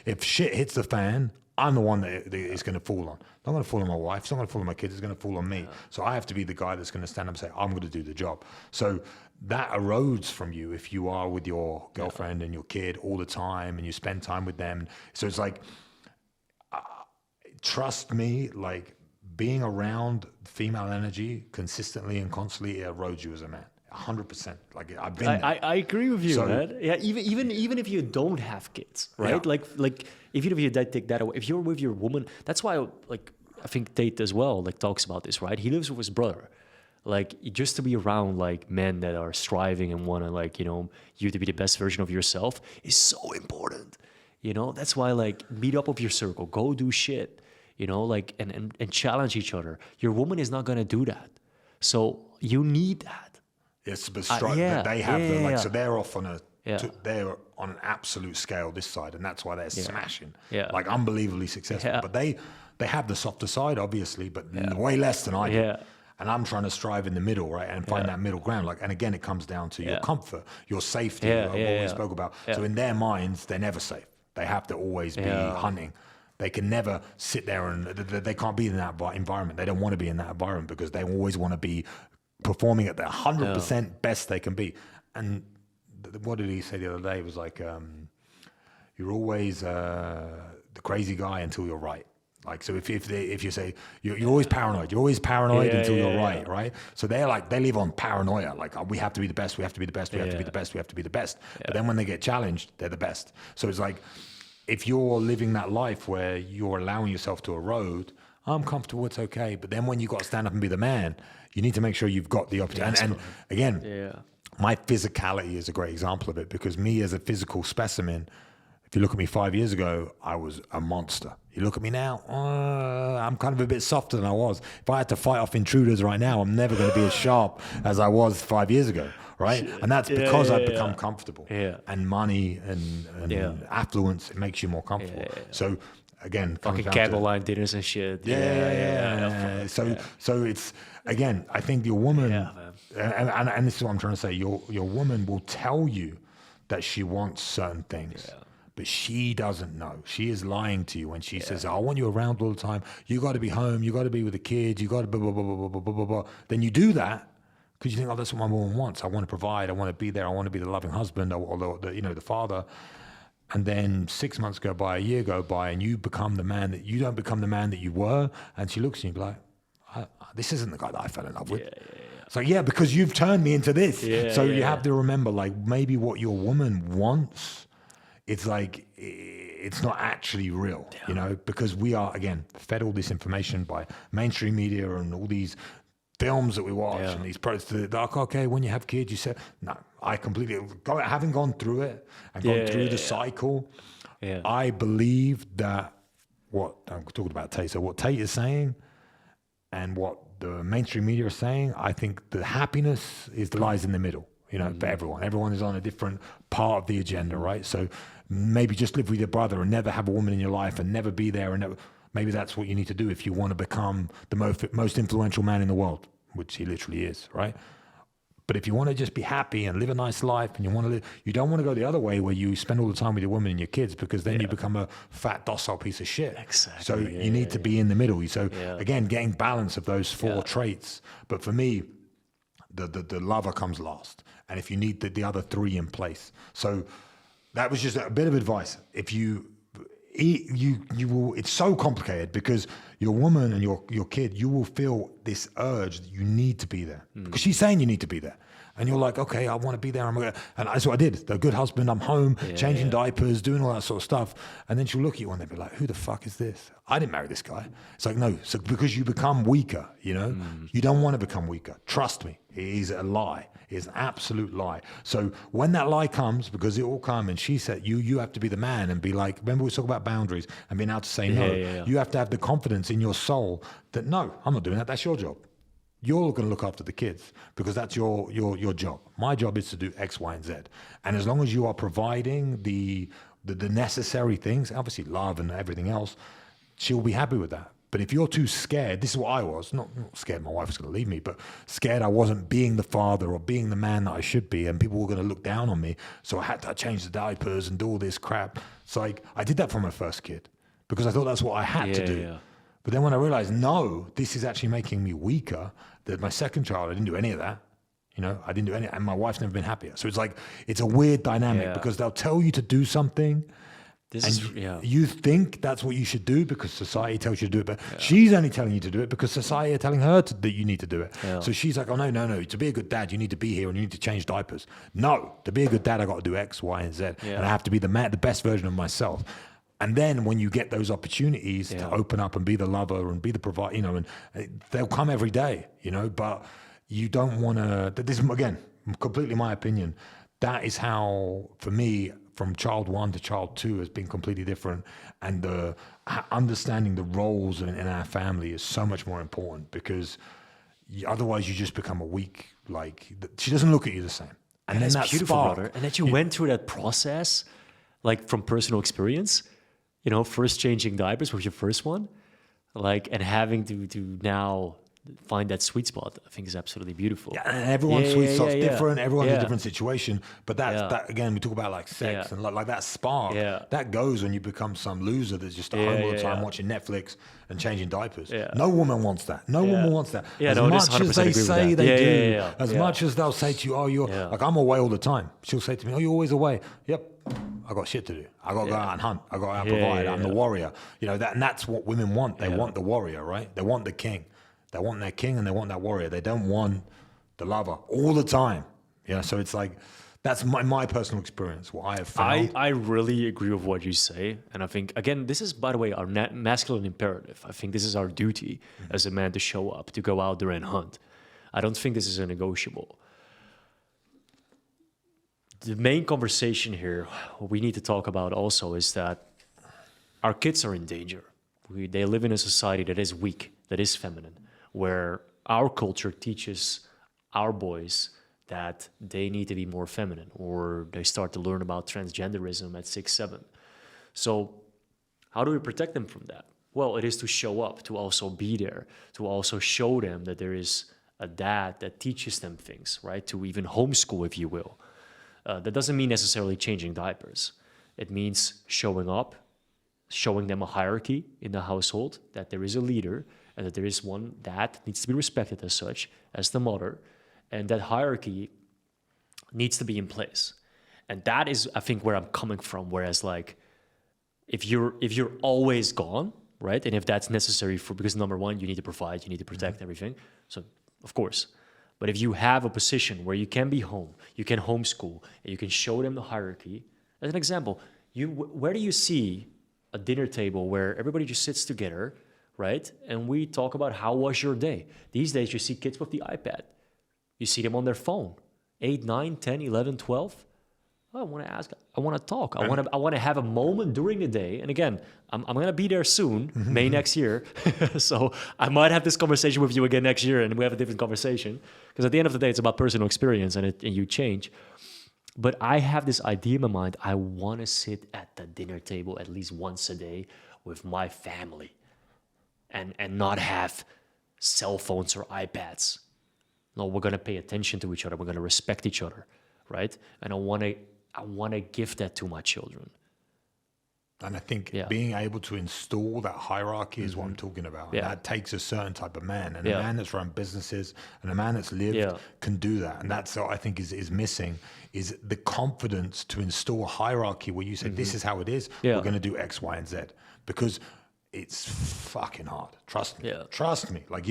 if shit hits the fan, I'm the one that is going to fall on. It's not going to fall on my wife. It's not going to fall on my kids. It's going to fall on me. So I have to be the guy that's going to stand up and say, I'm going to do the job. So that erodes from you if you are with your girlfriend and your kid all the time and you spend time with them. So it's trust me, being around female energy consistently and constantly erodes you as a man. 100%. I've been there. I agree with you, man. Yeah, even if you don't have kids, right? Yeah. Even if you take that away, if you're with your woman, that's why I think Tate as well talks about this, right? He lives with his brother. Just to be around men that are striving and want to you to be the best version of yourself is so important. That's why meet up with your circle, go do shit. And challenge each other. Your woman is not going to do that. So you need that. Yes, but they have so they're off on they're on an absolute scale this side, and that's why they're smashing. Yeah. Unbelievably successful. Yeah. But they have the softer side, obviously, but way less than I do. Yeah. And I'm trying to strive in the middle, right? And find that middle ground. And again, it comes down to your comfort, your safety, what we spoke about. Yeah. So in their minds, they're never safe. They have to always be hunting. They can never sit there and they can't be in that environment. They don't want to be in that environment because they always want to be performing at their 100% best they can be. And what did he say the other day? It was you're always the crazy guy until you're right. So if you say you're always paranoid, until you're right? So they live on paranoia. We have to be the best. We have to be the best. We have to be the best. We have to be the best. But then when they get challenged, they're the best. So it's if you're living that life where you're allowing yourself to erode, I'm comfortable, it's okay. But then when you got to stand up and be the man, you need to make sure you've got the opportunity. And again, my physicality is a great example of it because me as a physical specimen, if you look at me 5 years ago, I was a monster. You look at me now, I'm kind of a bit softer than I was. If I had to fight off intruders right now, I'm never going to be as sharp as I was 5 years ago, right? And that's because I've become comfortable. Yeah. And money and affluence, it makes you more comfortable. So again, fucking candlelight dinners and shit. So it's, again, I think your woman, and this is what I'm trying to say, your woman will tell you that she wants certain things. Yeah. But she doesn't know. She is lying to you when she says, I want you around all the time. You got to be home. You got to be with the kids. You got to blah, blah, blah, blah, blah, blah, blah, blah. Then you do that because you think, that's what my woman wants. I want to provide. I want to be there. I want to be the loving husband or the father. And then 6 months go by, a year go by, and you become the man that you don't become the man that you were. And she looks at you and be like, this isn't the guy that I fell in love with. It's because you've turned me into this. You have to remember, maybe what your woman wants, it's it's not actually real, because we are, again, fed all this information by mainstream media and all these films that we watch and these products, like, okay, when you have kids, you say, no, I completely, having gone through it and gone through the cycle, I believe that I'm talking about Tate, so what Tate is saying and what the mainstream media is saying, I think the happiness lies in the middle, you know, for everyone. Everyone is on a different part of the agenda, right? So maybe just live with your brother and never have a woman in your life and never be there and never... Maybe that's what you need to do if you want to become the most influential man in the world, which he literally is, right? But if you want to just be happy and live a nice life, and you don't want to go the other way where you spend all the time with your woman and your kids, because then you become a fat, docile piece of shit. Exactly. So you need to be in the middle. So again, getting balance of those four traits. But for me, the lover comes last, and if you need the other three in place. So that was just a bit of advice. If you will, it's so complicated because your woman and your kid, you will feel this urge that you need to be there because she's saying you need to be there, and you're like, okay, I want to be there, and that's what I did. The good husband, I'm home, changing diapers, doing all that sort of stuff, and then she'll look at you and they'll be like, who the fuck is this? I didn't marry this guy. It's like, no, so because you become weaker, you know, you don't want to become weaker. Trust me, it is a lie. It's an absolute lie. So when that lie comes, because it will come, and she said, you have to be the man and be like, remember we talk about boundaries and being able to say no. You have to have the confidence in your soul that, no, I'm not doing that. That's your job. You're going to look after the kids because that's your job. My job is to do X, Y, and Z. And as long as you are providing the necessary things, obviously love and everything else, she'll be happy with that. But if you're too scared, this is what I was, not scared my wife was going to leave me, but scared I wasn't being the father or being the man that I should be, and people were going to look down on me. So I had to change the diapers and do all this crap. It's like, I did that for my first kid because I thought that's what I had to do. Yeah. But then when I realized, no, this is actually making me weaker, that my second child, I didn't do any of that. You know, I didn't do any, and my wife's never been happier. So it's like, it's a weird dynamic because they'll tell you to do something. You think that's what you should do because society tells you to do it, but she's only telling you to do it because society are telling her that you need to do it. So she's like, oh, no, to be a good dad, you need to be here and you need to change diapers. No, to be a good dad, I got to do X, Y, and Z. And I have to be the best version of myself. And then when you get those opportunities to open up and be the lover and be the provider, you know, and they'll come every day, you know, but you don't want to, this is, again, completely my opinion. That is how, for me, from child 1 to child 2 has been completely different. And the understanding the roles in our family is so much more important because otherwise you just become a weak, like, she doesn't look at you the same. And then that's beautiful, brother. And that you went through that process, like from personal experience, you know, first changing diapers was your first one, like, and having to now find that sweet spot, I think is absolutely beautiful. Yeah, and everyone's sweet spot's different. Everyone's in a different situation. But that again, we talk about like sex and like that spark. That goes when you become some loser that's just at home all the time watching Netflix and changing diapers. No woman wants that. No woman wants that. As much as they say they do, as much as they'll say to you, oh, you're like, I'm away all the time. She'll say to me, oh, you're always away. Yep. I got shit to do. I got to go out and hunt. I got to out and provide. I'm the warrior. You know, and that's what women want. They want the warrior, right? They want the king. They want their king and they want that warrior. They don't want the lover all the time. You know, so it's like, that's my personal experience, what I have found. I really agree with what you say. And I think, again, this is, by the way, our masculine imperative. I think this is our duty as a man to show up, to go out there and hunt. I don't think this is a negotiable. The main conversation here, what we need to talk about also is that our kids are in danger. They live in a society that is weak, that is feminine, where our culture teaches our boys that they need to be more feminine, or they start to learn about transgenderism at 6, 7. So how do we protect them from that? Well, it is to show up, to also be there, to also show them that there is a dad that teaches them things, right? To even homeschool, if you will. That doesn't mean necessarily changing diapers. It means showing up, showing them a hierarchy in the household, that there is a leader and that there is one that needs to be respected as such, as the mother, and that hierarchy needs to be in place. And that is, I think, where I'm coming from. Whereas, like, if you're always gone, right, and if that's necessary because number one, you need to provide, you need to protect everything. So, of course. But if you have a position where you can be home, you can homeschool, and you can show them the hierarchy. As an example, where do you see a dinner table where everybody just sits together right? And we talk about how was your day. These days you see kids with the iPad. You see them on their phone. 8, 9, 10, 11, 12. I want to ask, I want to talk. I want to have a moment during the day. And again, I'm going to be there soon, May next year. So I might have this conversation with you again next year and we have a different conversation. Because at the end of the day, it's about personal experience and you change. But I have this idea in my mind. I want to sit at the dinner table at least once a day with my family and not have cell phones or iPads. No, we're going to pay attention to each other. We're going to respect each other, right? And I want to give that to my children. And I think being able to install that hierarchy is what I'm talking about. And that takes a certain type of man. And a man that's run businesses and a man that's lived can do that. And that's what I think is missing, is the confidence to install a hierarchy where you say, this is how it is. We're going to do X, Y, and Z. Because it's fucking hard. Trust me. Trust me. Like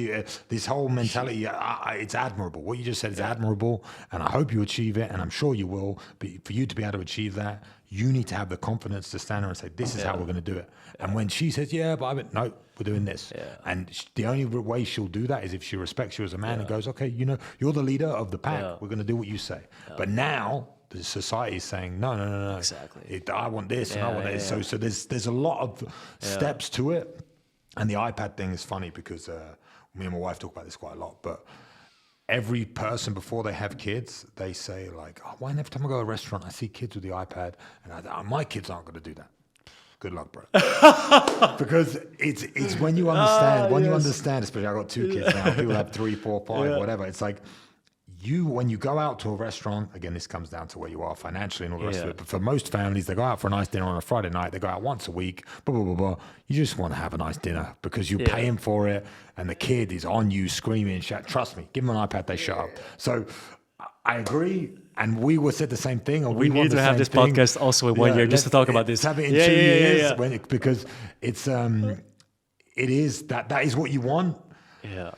this whole mentality, it's admirable. What you just said is admirable, and I hope you achieve it, and I'm sure you will. But for you to be able to achieve that, you need to have the confidence to stand there and say, this is how we're going to do it. And when she says, but no, we're doing this. And the only way she'll do that is if she respects you as a man and goes, okay, you're the leader of the pack. We're going to do what you say. But now the society is saying, no. Exactly. I want this and I want this. So there's a lot of steps to it. And the iPad thing is funny because me and my wife talk about this quite a lot. But every person before they have kids, they say like, why every time I go to a restaurant, I see kids with the iPad, and my kids aren't going to do that. Good luck, bro. Because it's when you understand, you understand, especially I've got 2 kids now, people have 3, 4, 5, whatever. It's like, when you go out to a restaurant, again, this comes down to where you are financially and all the rest of it. But for most families, they go out for a nice dinner on a Friday night. They go out once a week, blah, blah, blah, blah. You just want to have a nice dinner because you're paying for it. And the kid is on you screaming, trust me, give them an iPad, they shut up. So I agree. And we will say the same thing. Or we need to have this podcast also in 1 year just to talk about this. Have it in 2 years because it's it is that is what you want. Yeah.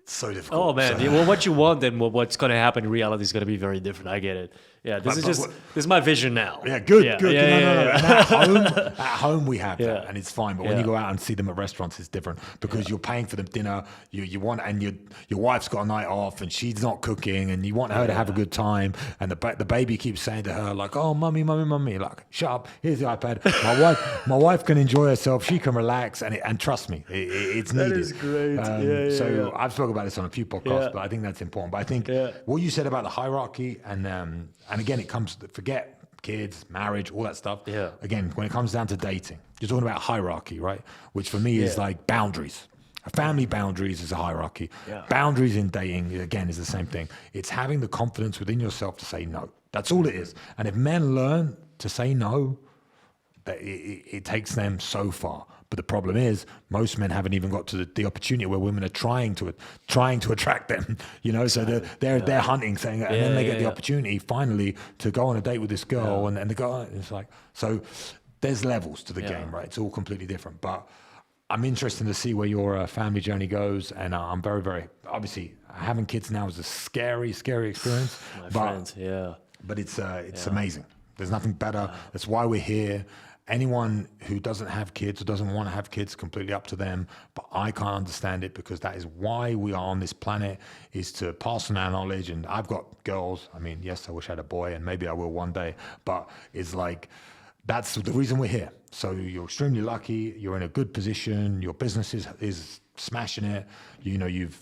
So difficult. Oh man, well, what you want and what's going to happen in reality is going to be very different. I get it. Yeah, this is my vision now. Yeah, good. No. And at home we have that, and it's fine. But when you go out and see them at restaurants, it's different because you're paying for them dinner. You want, and your wife's got a night off, and she's not cooking, and you want her to have a good time. And the baby keeps saying to her like, "Oh, mummy," like, "Shut up. Here's the iPad." My wife can enjoy herself. She can relax, and trust me, it's needed. That is great. So I've spoken about this on a few podcasts, but I think that's important. But I think what you said about the hierarchy and again, it comes to forget kids, marriage, all that stuff. Yeah. Again, when it comes down to dating, you're talking about hierarchy, right? Which for me is like boundaries. Family boundaries is a hierarchy. Yeah. Boundaries in dating, again, is the same thing. It's having the confidence within yourself to say no. That's all it is. And if men learn to say no, it takes them so far. But the problem is, most men haven't even got to the opportunity where women are trying to attract them. So they're hunting, saying, and then they get the opportunity finally to go on a date with this girl, and they go. It's like, so there's levels to the game, right? It's all completely different. But I'm interested to see where your family journey goes, and I'm very, very obviously having kids now is a scary experience. But it's amazing. There's nothing better. That's why we're here. Anyone who doesn't have kids or doesn't want to have kids, completely up to them. But I can't understand it because that is why we are on this planet, is to pass on our knowledge. And I've got girls. I mean, yes, I wish I had a boy, and maybe I will one day. But it's like, that's the reason we're here. So you're extremely lucky. You're in a good position. Your business is smashing it. You've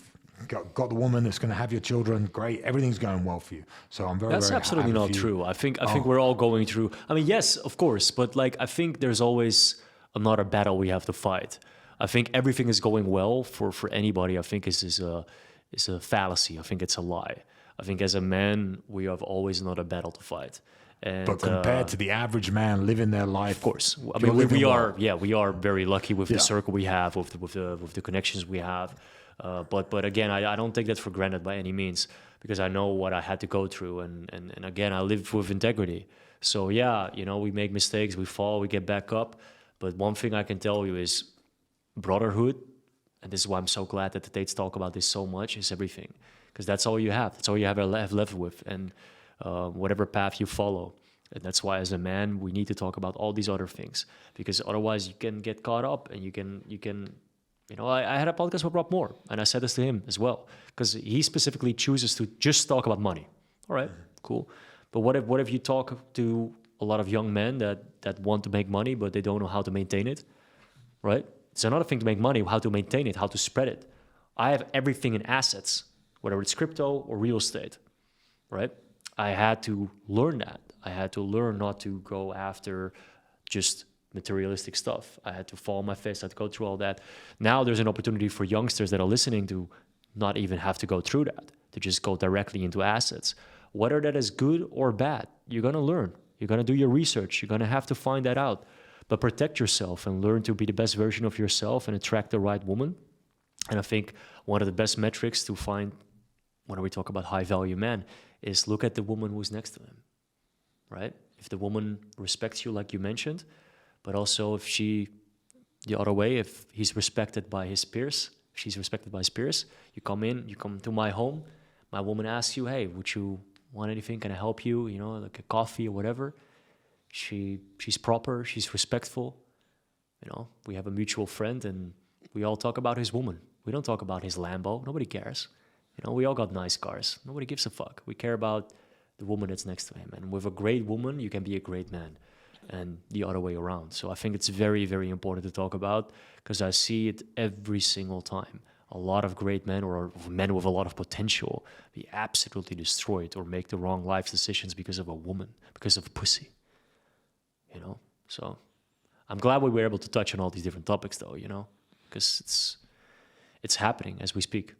got the woman that's going to have your children. Great, everything's going well for you. So I'm very. That's very absolutely not true. I think we're all going through. I mean, yes, of course, but like I think there's always another battle we have to fight. I think everything is going well for anybody. I think is a fallacy. I think it's a lie. I think as a man, we have always another battle to fight. But compared to the average man living their life, of course, I mean we are very lucky with the circle we have, with the connections we have. But again, I don't take that for granted by any means, because I know what I had to go through, and again, I live with integrity. So we make mistakes, we fall, we get back up. But one thing I can tell you is brotherhood, and this is why I'm so glad that the Tates talk about this so much, is everything, because that's all you have. That's all you have left with, and whatever path you follow. And that's why, as a man, we need to talk about all these other things, because otherwise you can get caught up and you can You know, I had a podcast with Rob Moore, and I said this to him as well, because he specifically chooses to just talk about money. All right, cool. But what if you talk to a lot of young men that want to make money, but they don't know how to maintain it, right? It's another thing to make money, how to maintain it, how to spread it. I have everything in assets, whether it's crypto or real estate, right? I had to learn that. I had to learn not to go after just materialistic stuff. I had to fall on my face. I had to go through all that. Now there's an opportunity for youngsters that are listening to not even have to go through that, to just go directly into assets. Whether that is good or bad, you're going to learn. You're going to do your research. You're going to have to find that out. But protect yourself and learn to be the best version of yourself and attract the right woman. And I think one of the best metrics to find when we talk about high-value men is look at the woman who's next to him, right? If the woman respects you like you mentioned, but also if she, the other way, if he's respected by his peers, if she's respected by his peers, you come to my home, my woman asks you, hey, would you want anything? Can I help you? You know, like a coffee or whatever. She's proper, she's respectful. You know, we have a mutual friend and we all talk about his woman. We don't talk about his Lambo. Nobody cares. You know, we all got nice cars. Nobody gives a fuck. We care about the woman that's next to him. And with a great woman, you can be a great man. And the other way around. So I think it's very, very important to talk about because I see it every single time. A lot of great men or men with a lot of potential be absolutely destroyed or make the wrong life decisions because of a woman, because of pussy. You know? So I'm glad we were able to touch on all these different topics though, you know, because it's happening as we speak.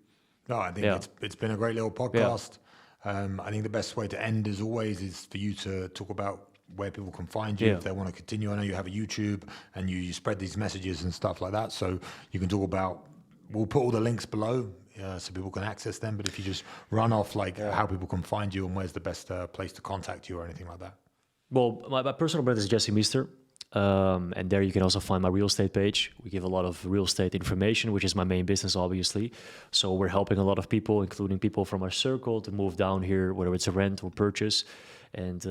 No, I think it's been a great little podcast. Yeah. I think the best way to end, as always, is for you to talk about where people can find you if they want to continue. I know you have a YouTube and you spread these messages and stuff like that. So you can talk about, we'll put all the links below so people can access them. But if you just run off how people can find you and where's the best place to contact you or anything like that. Well, my personal brand is Jesse Meester. And there you can also find my real estate page. We give a lot of real estate information, which is my main business, obviously. So we're helping a lot of people, including people from our circle, to move down here, whether it's a rent or purchase, and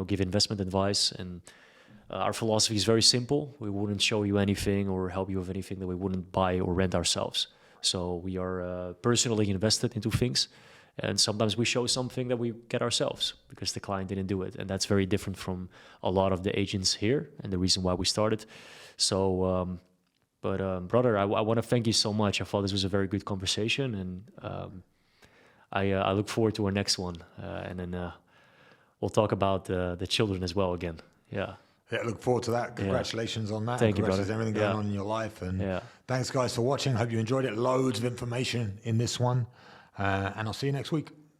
give investment advice. And our philosophy is very simple. We wouldn't show you anything or help you with anything that we wouldn't buy or rent ourselves. So we are personally invested into things. And sometimes we show something that we get ourselves because the client didn't do it. And that's very different from a lot of the agents here and the reason why we started. So, brother, I want to thank you so much. I thought this was a very good conversation. And I look forward to our next one. And then we'll talk about the children as well again. Yeah. Yeah, look forward to that. Congratulations on that. Thank you, brother. Everything going on in your life. And thanks, guys, for watching. Hope you enjoyed it. Loads of information in this one. And I'll see you next week.